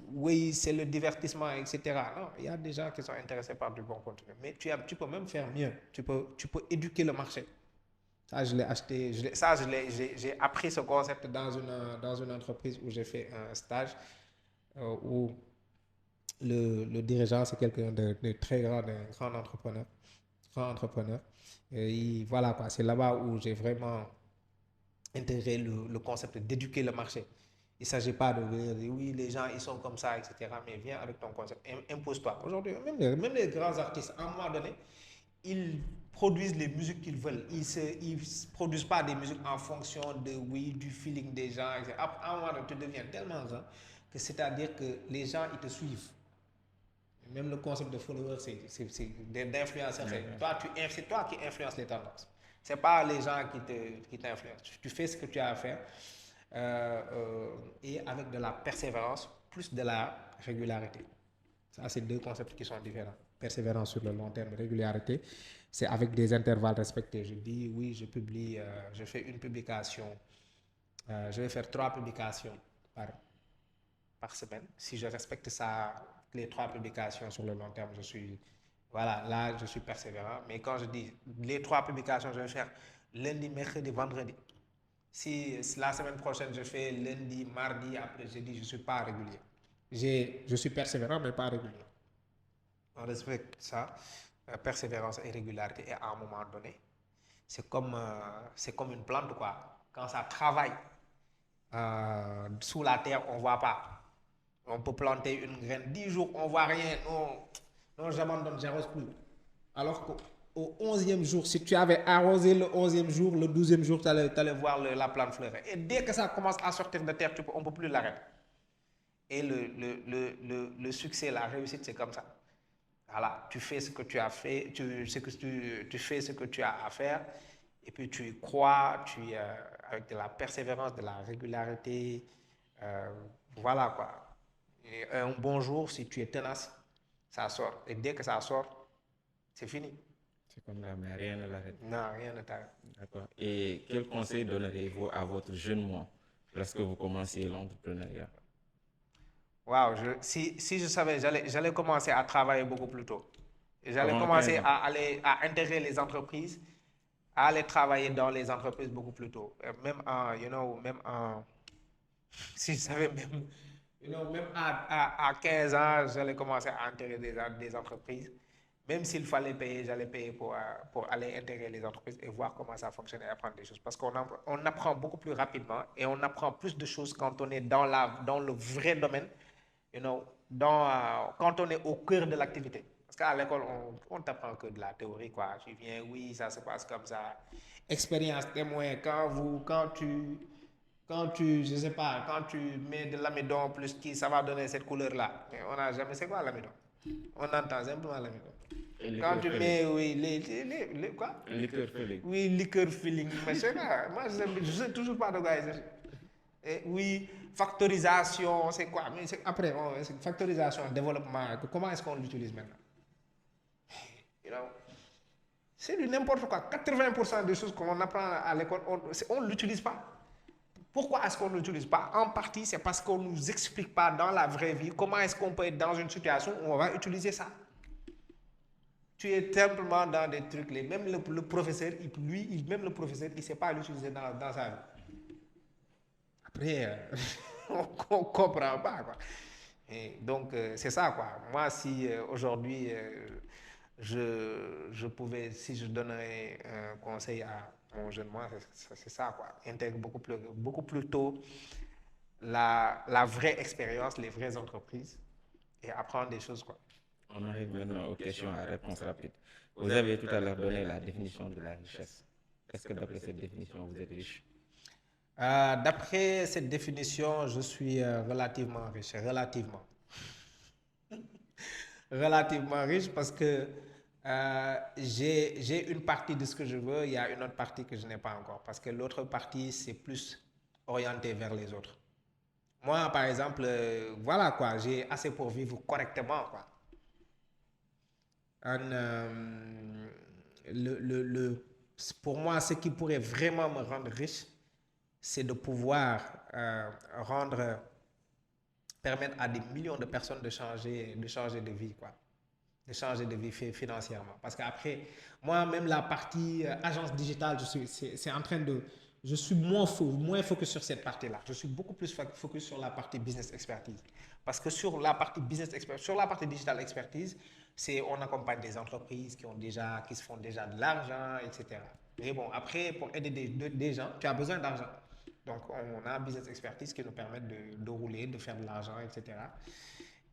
oui, c'est le divertissement, etc. Non, il y a des gens qui sont intéressés par du bon contenu. Mais tu peux même faire mieux. Tu peux éduquer le marché. Ça, je l'ai acheté. J'ai appris ce concept dans une entreprise où j'ai fait un stage, où le dirigeant, c'est quelqu'un de très grand, d'un grand entrepreneur. Grand entrepreneur. Et voilà quoi, c'est là-bas où j'ai vraiment intégré le concept d'éduquer le marché. Il ne s'agit pas de dire, oui, les gens, ils sont comme ça, etc. Mais viens avec ton concept, impose-toi. Aujourd'hui, même les grands artistes, à un moment donné, ils produisent les musiques qu'ils veulent. Ils ne produisent pas des musiques en fonction oui, du feeling des gens. Etc. À un moment donné, tu deviens tellement grand que c'est-à-dire que les gens, ils te suivent. Même le concept de follower, d'influenceur, c'est toi qui influences les tendances. Ce n'est pas les gens qui t'influencent. Tu fais ce que tu as à faire et avec de la persévérance plus de la régularité. Ça, c'est deux concepts qui sont différents. Persévérance sur le long terme, régularité, c'est avec des intervalles respectés. Je dis oui, je fais une publication, je vais faire 3 publications par semaine. Si je respecte ça, les 3 publications sur le long terme, voilà, je suis persévérant. Mais quand je dis les 3 publications, je vais faire lundi, mercredi, vendredi. Si la semaine prochaine, je fais lundi, mardi, après jeudi, je ne suis pas régulier. Je suis persévérant, mais pas régulier. On respecte ça, persévérance et régularité. Et à un moment donné, c'est comme une plante, quoi. Quand ça travaille sous la terre, on ne voit pas. On peut planter une graine 10 jours, on ne voit rien. Non, non, j'abandonne, j'arrose plus. Alors qu'au 11e jour, si tu avais arrosé le 11e jour, le 12e jour, tu allais voir la plante fleurir. Et dès que ça commence à sortir de terre, on ne peut plus l'arrêter. Et le succès, la réussite, c'est comme ça. Voilà, tu fais ce que tu as fait, tu fais ce que tu as à faire, et puis tu y crois, avec de la persévérance, de la régularité, voilà quoi. Et un bon jour, si tu es tenace, ça sort. Et dès que ça sort, c'est fini. C'est comme la mer, rien ne l'arrête. Non, rien ne t'arrête. D'accord. Et quel conseil donnerez-vous à votre jeune moi lorsque vous commencez l'entrepreneuriat? Waouh, si je savais, j'allais commencer à travailler beaucoup plus tôt. J'allais Avant 15 commencer ans. à intégrer les entreprises, à aller travailler dans les entreprises beaucoup plus tôt. Si je savais même à 15 ans, j'allais commencer à intégrer des entreprises. Même s'il fallait payer, j'allais payer pour aller intégrer les entreprises et voir comment ça fonctionne et apprendre des choses. Parce on apprend beaucoup plus rapidement et on apprend plus de choses quand on est dans le vrai domaine, quand on est au cœur de l'activité. Parce qu'à l'école, on t'apprend que de la théorie, quoi. Tu viens, oui, ça se passe comme ça. Expérience témoin, quand tu je sais pas, quand tu mets de l'amidon plus qui, ça va donner cette couleur-là. Mais on n'a jamais, c'est quoi l'amidon? On entend simplement l'amidon. Et Quand liqueur tu feuille. mets, oui, quoi? Liqueur feuille. Oui, liqueur feeling, mais je sais pas. Moi, je sais toujours pas de quoi il s'agit. Et oui, factorisation, c'est quoi? Mais après, factorisation, développement, comment est-ce qu'on l'utilise maintenant? You know? C'est du n'importe quoi. 80% des choses qu'on apprend à l'école, on ne l'utilise pas. Pourquoi est-ce qu'on ne l'utilise pas? En partie, c'est parce qu'on ne nous explique pas dans la vraie vie comment est-ce qu'on peut être dans une situation où on va utiliser ça. Tu es simplement dans des trucs, même le professeur, même le professeur, il ne sait pas l'utiliser dans sa vie. Après, on ne comprend pas, quoi. Et donc, c'est ça, quoi. Moi, si aujourd'hui, je pouvais, si je donnais un conseil à mon jeune moi, c'est ça, quoi. Intègre beaucoup plus tôt la vraie expérience, les vraies entreprises et apprendre des choses, quoi. On arrive maintenant aux questions à réponse rapide. Vous avez tout à l'heure donné la définition de la richesse. Est-ce que d'après cette définition, vous êtes riche? D'après cette définition, je suis relativement riche, relativement riche parce que j'ai une partie de ce que je veux, il y a une autre partie que je n'ai pas encore parce que l'autre partie, c'est plus orienté vers les autres. Moi, par exemple, voilà quoi, j'ai assez pour vivre correctement, quoi. Pour moi, ce qui pourrait vraiment me rendre riche, c'est de pouvoir permettre à des millions de personnes de changer de vie, quoi. De changer de vie financièrement. Parce qu'après, moi, même la partie agence digitale, c'est en train de. Je suis moins focus sur cette partie-là. Je suis beaucoup plus focus sur la partie business expertise. Parce que sur la partie sur la partie digital expertise, on accompagne des entreprises qui se font déjà de l'argent, etc. Mais bon, après, pour aider des gens, tu as besoin d'argent. Donc, on a un business expertise qui nous permet de rouler, de faire de l'argent, etc.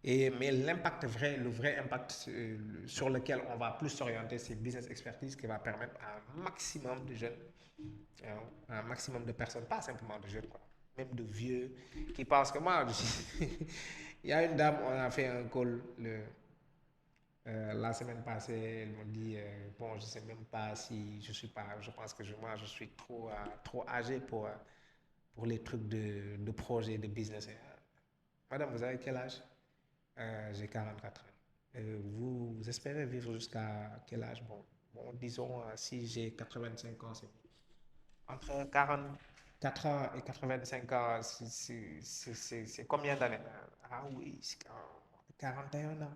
Mais le vrai impact sur lequel on va plus s'orienter, c'est business expertise qui va permettre à un maximum de jeunes, à un maximum de personnes, pas simplement de jeunes, quoi, même de vieux, qui pensent que moi, il y a une dame, on a fait un call la semaine passée, elle m'a dit, bon, je ne sais même pas si je suis pas, je pense que moi, je suis trop âgé pour les trucs de projet, de business. Madame, vous avez quel âge? J'ai 44 ans. Vous espérez vivre jusqu'à quel âge? Bon, disons, si j'ai 85 ans, c'est entre 44 ans et 85 ans, c'est combien d'années? Ah oui, c'est 41 ans.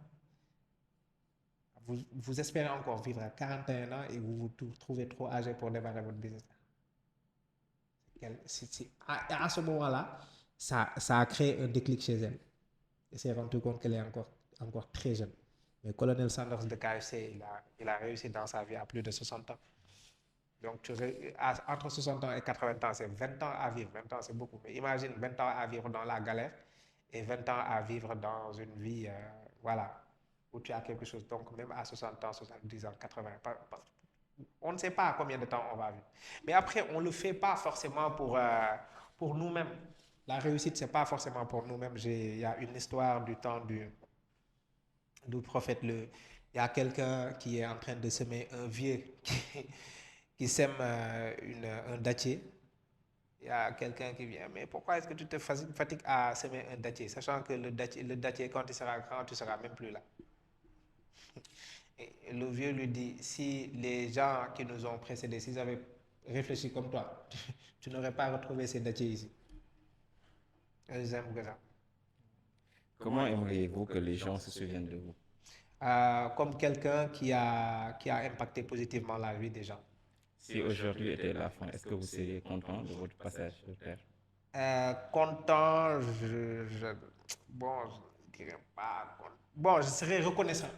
Vous espérez encore vivre à 41 ans et vous vous trouvez trop âgé pour démarrer votre business. À ce moment-là, ça a créé un déclic chez elle. Et s'est rendu compte qu'elle est encore très jeune. Mais Colonel Sanders de KFC, il a réussi dans sa vie à plus de 60 ans. Donc, entre 60 ans et 80 ans, c'est 20 ans à vivre. 20 ans, c'est beaucoup. Mais imagine 20 ans à vivre dans la galère et 20 ans à vivre dans une vie, voilà, où tu as quelque chose. Donc, même à 60 ans, 70 ans, 80, on ne sait pas combien de temps on va vivre. Mais après, on ne le fait pas forcément pour nous-mêmes. La réussite, ce n'est pas forcément pour nous-mêmes. Il y a une histoire du temps du prophète. Il y a quelqu'un qui est en train de semer un vieux qui sème un dattier. Il y a quelqu'un qui vient, mais pourquoi est-ce que tu te fatigues à semer un dattier, sachant que le dattier, quand il sera grand, tu ne seras même plus là. Et le vieux lui dit, si les gens qui nous ont précédés, s'ils avaient réfléchi comme toi, tu n'aurais pas retrouvé ces dattiers ici. J'aime que ça. Comment aimeriez-vous que les gens se souviennent de vous? Comme quelqu'un qui a impacté positivement la vie des gens. Si aujourd'hui était la fin, est-ce que vous seriez content de votre passage sur Terre? Content, bon, je dirais pas. Bon, je serais reconnaissant.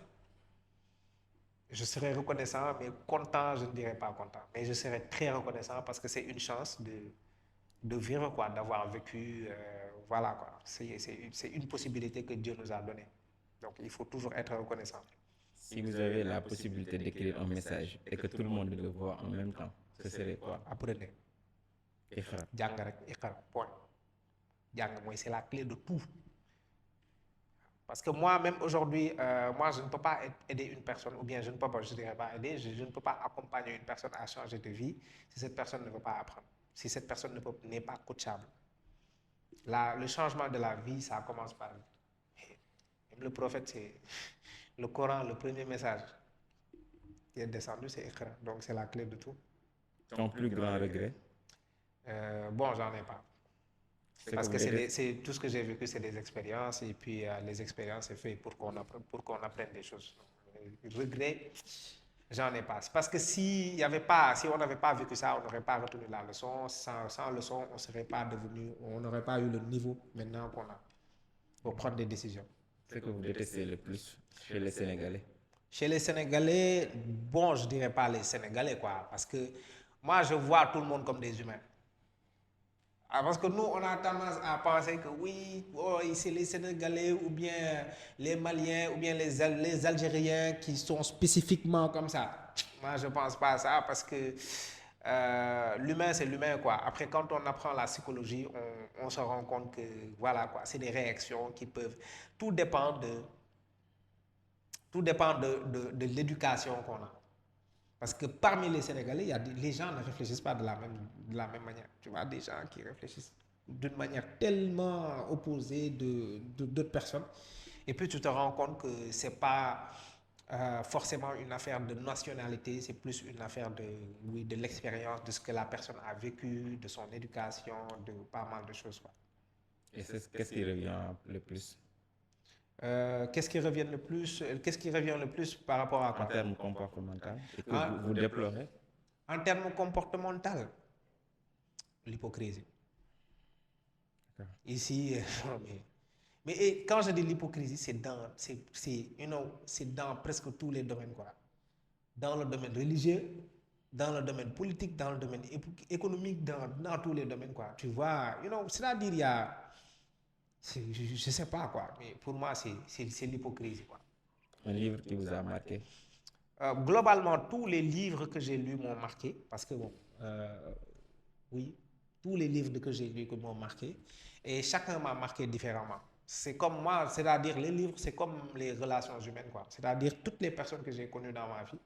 Je serais reconnaissant, mais content, je ne dirais pas content. Mais je serais très reconnaissant parce que c'est une chance de vivre, quoi, d'avoir vécu, voilà, quoi. C'est une possibilité que Dieu nous a donnée. Donc, il faut toujours être reconnaissant. Si vous avez la possibilité d'écrire un message et que tout le monde le voit en même temps, ce serait quoi? Apprenez. Iqra. jàng rek iqra point jàng mooy c'est la clé de tout. Parce que moi-même aujourd'hui, moi je ne peux pas aider une personne, ou bien je ne peux pas, je dirais pas aider, je ne peux pas accompagner une personne à changer de vie si cette personne ne veut pas apprendre, si cette personne n'est pas coachable. Le changement de la vie, ça commence par même le prophète, c'est le Coran, le premier message qui est descendu, c'est Iqra, donc c'est la clé de tout. Ton plus grand regret? Bon, j'en ai pas. C'est Parce que que c'est tout ce que j'ai vécu, c'est des expériences, et puis les expériences, c'est fait pour qu'on apprenne des choses. Regret, j'en ai pas. C'est parce que si on n'avait pas vécu ça, on n'aurait pas retenu la leçon. Sans leçon, on n'aurait pas eu le niveau maintenant qu'on a pour prendre des décisions. C'est que vous détestez le plus chez les Sénégalais? Chez les Sénégalais, bon, je dirais pas les Sénégalais, quoi, parce que moi, je vois tout le monde comme des humains. Parce que nous, on a tendance à penser que oui, oh, c'est les Sénégalais ou bien les Maliens ou bien les Algériens qui sont spécifiquement comme ça. Moi, je ne pense pas à ça parce que l'humain, c'est l'humain, quoi. Après, quand on apprend la psychologie, on se rend compte que, voilà, quoi, c'est des réactions qui peuvent... Tout dépend de l'éducation qu'on a. Parce que parmi les Sénégalais, les gens ne réfléchissent pas de la même manière. Tu vois, des gens qui réfléchissent d'une manière tellement opposée d'autres personnes. Et puis tu te rends compte que ce n'est pas forcément une affaire de nationalité, c'est plus une affaire de l'expérience, de ce que la personne a vécu, de son éducation, de pas mal de choses, quoi. Et qu'est-ce qui revient le plus? Qu'est-ce qui revient le plus par rapport à En quoi? termes comportementaux, et que vous déplorez? En termes comportementaux, l'hypocrisie. Ici, mais quand je dis l'hypocrisie, c'est dans presque tous les domaines, quoi. Dans le domaine religieux, dans le domaine politique, dans le domaine économique, dans tous les domaines, quoi. Tu vois, c'est-à-dire, je sais pas, quoi, mais pour moi, c'est l'hypocrisie, quoi. Un livre qui vous a marqué? Globalement, tous les livres que j'ai lus m'ont marqué, parce que, bon, oui, tous les livres que j'ai lus m'ont marqué, et chacun m'a marqué différemment. C'est comme moi, c'est-à-dire les livres, c'est comme les relations humaines, quoi. C'est-à-dire toutes les personnes que j'ai connues dans ma vie,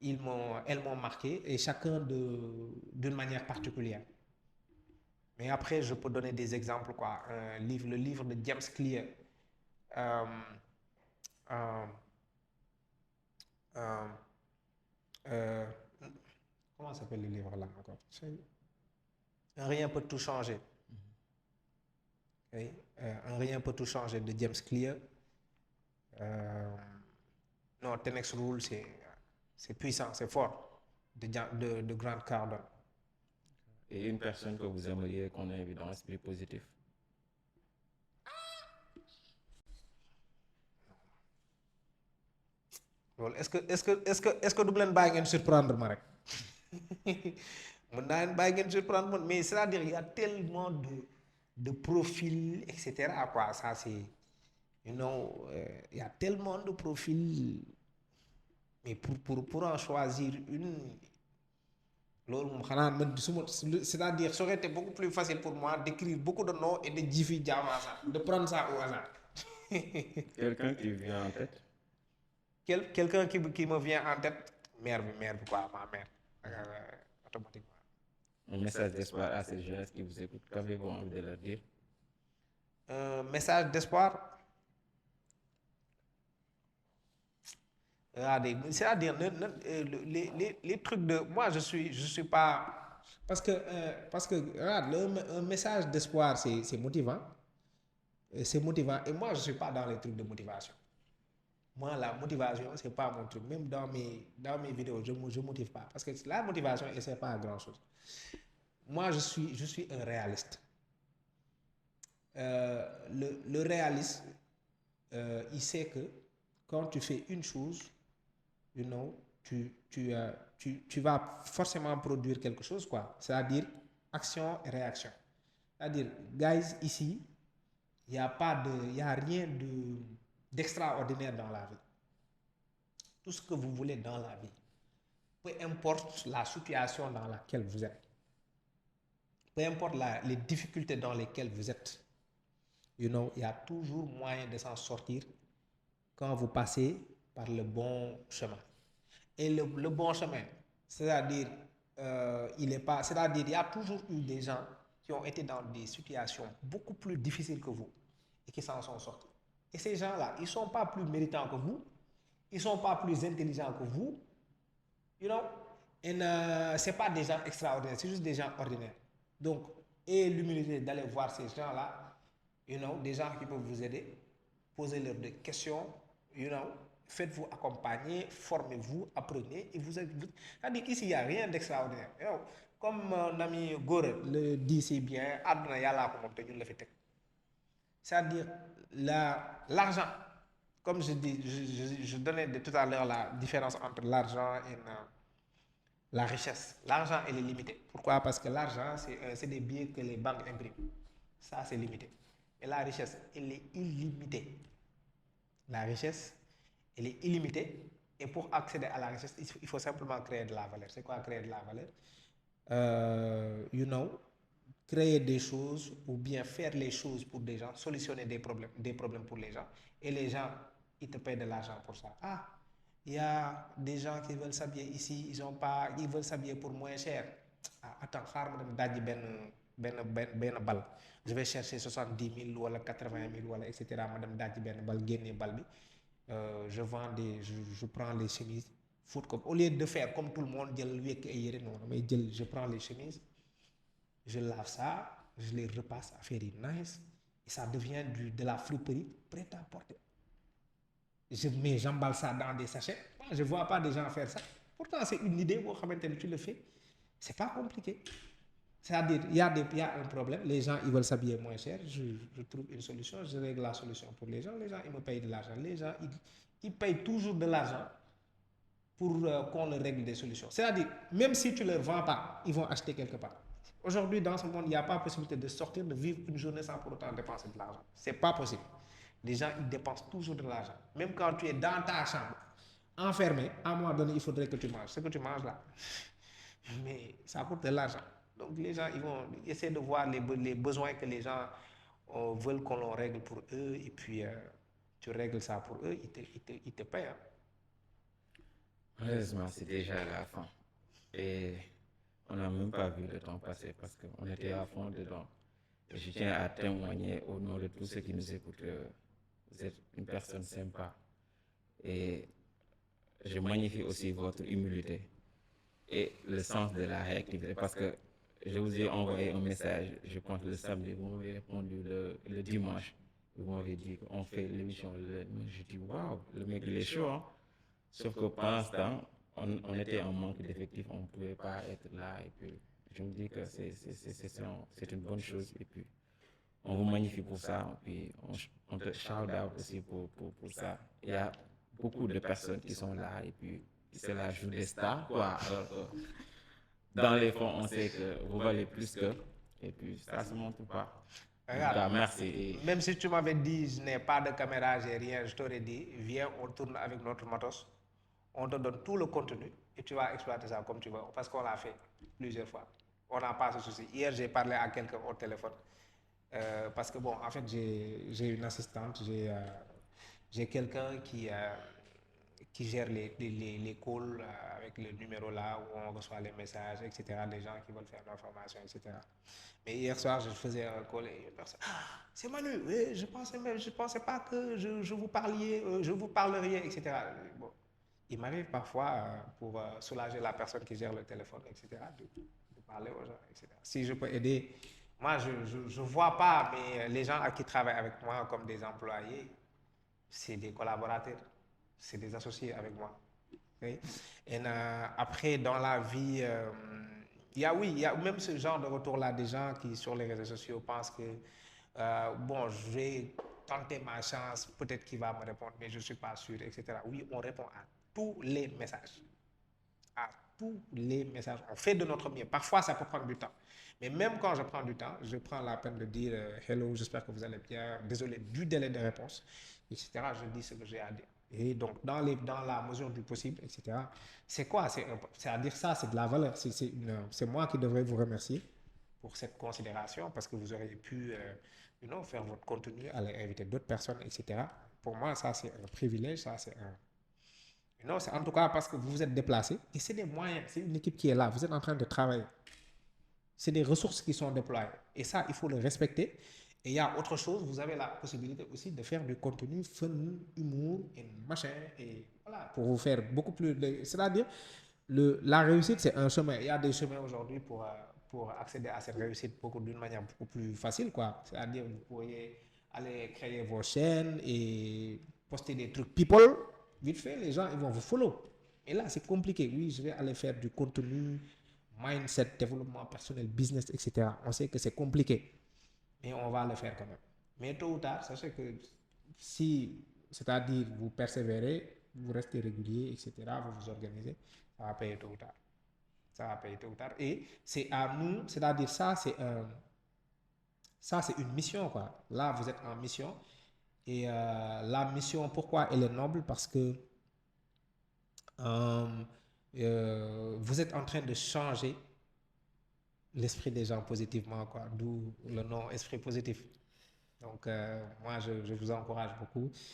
elles m'ont marqué, et chacun d'une manière particulière. Mais après, je peux donner des exemples, quoi. Le livre de James Clear, euh, euh, euh, euh, comment s'appelle le livre là encore? Un rien peut tout changer. Okay? Un rien peut tout changer de James Clear. Non, 10X Rule, c'est puissant, c'est fort, de Grant Cardone. Et une personne que vous aimeriez qu'on invite dans l'esprit positif? Est-ce que du leen bàyyi ngeen surprendre ma rek mën naa leen bàyyi ngeen surprendre ma mais c'est-à-dire il y a tellement de profils, etc., quoi. Ça, c'est, il y a tellement de profils, mais pour en choisir une, c'est-à-dire ça aurait été beaucoup plus facile pour moi d'écrire beaucoup de noms et de Djifi Diawara, de prendre ça au hasard. Quelqu'un qui vient en tête? Quelqu'un qui me vient en tête, mère, quoi, ma mère, automatiquement. Un message d'espoir à cette jeunesse qui vous écoute, qu'avez-vous envie de leur dire? Un message d'espoir. C'est-à-dire, les trucs de... Moi, je suis pas... Parce que regarde, un message d'espoir, c'est motivant. C'est motivant. Et moi, je suis pas dans les trucs de motivation. Moi, la motivation, c'est pas mon truc. Même dans mes vidéos, je motive pas. Parce que la motivation, elle sert pas à grand-chose. Moi, je suis un réaliste. Le réaliste, il sait que quand tu fais une chose, tu vas forcément produire quelque chose, quoi. C'est-à-dire action et réaction. C'est-à-dire, guys, ici, il n'y a rien d'extraordinaire dans la vie. Tout ce que vous voulez dans la vie, peu importe la situation dans laquelle vous êtes, peu importe les difficultés dans lesquelles vous êtes, il y a toujours moyen de s'en sortir quand vous passez par le bon chemin. Et le bon chemin, c'est-à-dire, c'est-à-dire, il y a toujours eu des gens qui ont été dans des situations beaucoup plus difficiles que vous et qui s'en sont sortis. Et ces gens-là, ils ne sont pas plus méritants que vous, ils ne sont pas plus intelligents que vous, you know, et ce n'est pas des gens extraordinaires, c'est juste des gens ordinaires. Donc, ayez l'humilité d'aller voir ces gens-là, des gens qui peuvent vous aider, posez-leur des questions, faites-vous accompagner, formez-vous, apprenez, et c'est-à-dire qu'ici, il n'y a rien d'extraordinaire. Comme mon ami Gore le dit si bien, c'est-à-dire l'argent, comme je dis, je donnais tout à l'heure la différence entre l'argent et la richesse. L'argent, elle est limitée. Pourquoi? Parce que l'argent, c'est des billets que les banques impriment. Ça, c'est limité. Et la richesse, elle est illimitée. La richesse, elle est illimitée. Et pour accéder à la richesse, il faut simplement créer de la valeur. C'est quoi créer de la valeur? Créer des choses ou bien faire les choses pour des gens, solutionner des problèmes pour les gens. Et les gens, ils te payent de l'argent pour ça. Ah, il y a des gens qui veulent s'habiller ici, ils veulent s'habiller pour moins cher. Ah, attends, balle. Je vais chercher 70 000 ou 80 000 etc. Madame Dadji Ben Bal, Balbi. Je prends les chemises. Au lieu de faire comme tout le monde, je prends les chemises, je lave ça, je les repasse à faire nice, et ça devient de la friperie prête à porter. J'emballe ça dans des sachets. Moi, je ne vois pas des gens faire ça. Pourtant, c'est une idée, tu le fais. C'est pas compliqué. C'est-à-dire, il y a un problème, les gens, ils veulent s'habiller moins cher, je trouve une solution, je règle la solution pour les gens, ils me payent de l'argent. Les gens, ils payent toujours de l'argent pour qu'on leur règle des solutions. C'est-à-dire, même si tu ne leur vends pas, ils vont acheter quelque part. Aujourd'hui, dans ce monde, il n'y a pas possibilité de sortir, de vivre une journée sans pour autant dépenser de l'argent. Ce n'est pas possible. Les gens, ils dépensent toujours de l'argent. Même quand tu es dans ta chambre, enfermé, à un moment donné, il faudrait que tu manges. Ce que tu manges là, mais ça coûte de l'argent. Donc les gens, ils vont essayer de voir les besoins que les gens veulent qu'on leur règle pour eux, et puis tu règles ça pour eux, ils te payent. Hein. Heureusement, c'est déjà la fin. Et on n'a même pas vu le temps passer parce qu'on était à fond dedans. Et je tiens à témoigner au nom de tous ceux qui nous écoutent. Vous êtes une personne sympa. Et je magnifie aussi votre humilité et le sens de la réactivité parce que je vous ai envoyé un message, je pense le samedi, vous m'avez répondu le dimanche. Vous m'avez dit qu'on fait l'émission le lundi. Je dis waouh, le mec il est chaud. Hein? Sauf que pendant ce temps, on était en manque d'effectifs, on ne pouvait pas être là. Et puis je me dis que c'est une bonne chose. Et puis on vous magnifie pour ça. Et puis on te shout out aussi pour ça. Il y a beaucoup de personnes qui sont là et puis c'est la joue des stars, quoi. Alors, dans les fonds, on sait que vous valez plus que, et puis ça se montre pas. Regarde, merci. Même si tu m'avais dit, je n'ai pas de caméra, j'ai rien, je t'aurais dit, viens, on tourne avec notre matos, on te donne tout le contenu et tu vas exploiter ça comme tu veux, parce qu'on l'a fait plusieurs fois. On n'a pas ce souci. Hier, j'ai parlé à quelqu'un au téléphone, parce que bon, en fait, j'ai une assistante, j'ai quelqu'un qui gère les calls avec le numéro là où on reçoit les messages, etc. Les gens qui veulent faire l'information, etc. Mais hier soir, je faisais un call et une personne, ah, c'est Manu, oui, je pensais pas que je vous parlerais, etc. Bon, il m'arrive parfois, pour soulager la personne qui gère le téléphone, etc., de parler aux gens, etc. Si je peux aider, moi, je ne vois pas, mais les gens qui travaillent avec moi comme des employés, c'est des collaborateurs, c'est des associés avec moi. Okay? Et après, dans la vie, il y a même ce genre de retour-là des gens qui, sur les réseaux sociaux, pensent que, bon, je vais tenter ma chance, peut-être qu'il va me répondre, mais je ne suis pas sûr, etc. Oui, on répond à tous les messages. À tous les messages. On fait de notre mieux. Parfois, ça peut prendre du temps. Mais même quand je prends du temps, je prends la peine de dire hello, j'espère que vous allez bien, désolé du délai de réponse, etc. Je dis ce que j'ai à dire. Et donc, dans la mesure du possible, etc. C'est quoi? C'est-à-dire ça, c'est de la valeur. C'est moi qui devrais vous remercier pour cette considération parce que vous auriez pu faire votre contenu, aller inviter d'autres personnes, etc. Pour moi, ça, c'est un privilège, ça, c'est un... c'est en tout cas parce que vous vous êtes déplacé et c'est des moyens, c'est une équipe qui est là, vous êtes en train de travailler. C'est des ressources qui sont déployées. Et ça, il faut le respecter. Et il y a autre chose, vous avez la possibilité aussi de faire du contenu fun, humour et machin. Et voilà, pour vous faire beaucoup plus... C'est-à-dire, la réussite, c'est un chemin. Il y a des chemins aujourd'hui pour accéder à cette réussite d'une manière beaucoup plus facile, quoi. C'est-à-dire, vous pourriez aller créer vos chaînes et poster des trucs people. Vite fait, les gens, ils vont vous follow. Et là, c'est compliqué. Oui, je vais aller faire du contenu, mindset, développement personnel, business, etc. On sait que c'est compliqué, mais on va le faire quand même. Mais tôt ou tard, sachez que si, c'est-à-dire vous persévérez, vous restez régulier, etc., vous vous organisez, ça va payer tôt ou tard. Ça va payer tôt ou tard. Et c'est à nous, c'est-à-dire ça, c'est une mission, quoi. Là, vous êtes en mission. Et la mission, pourquoi elle est noble? Parce que euh, vous êtes en train de changer l'esprit des gens positivement, quoi. D'où le nom esprit positif. Donc, moi, je vous encourage beaucoup.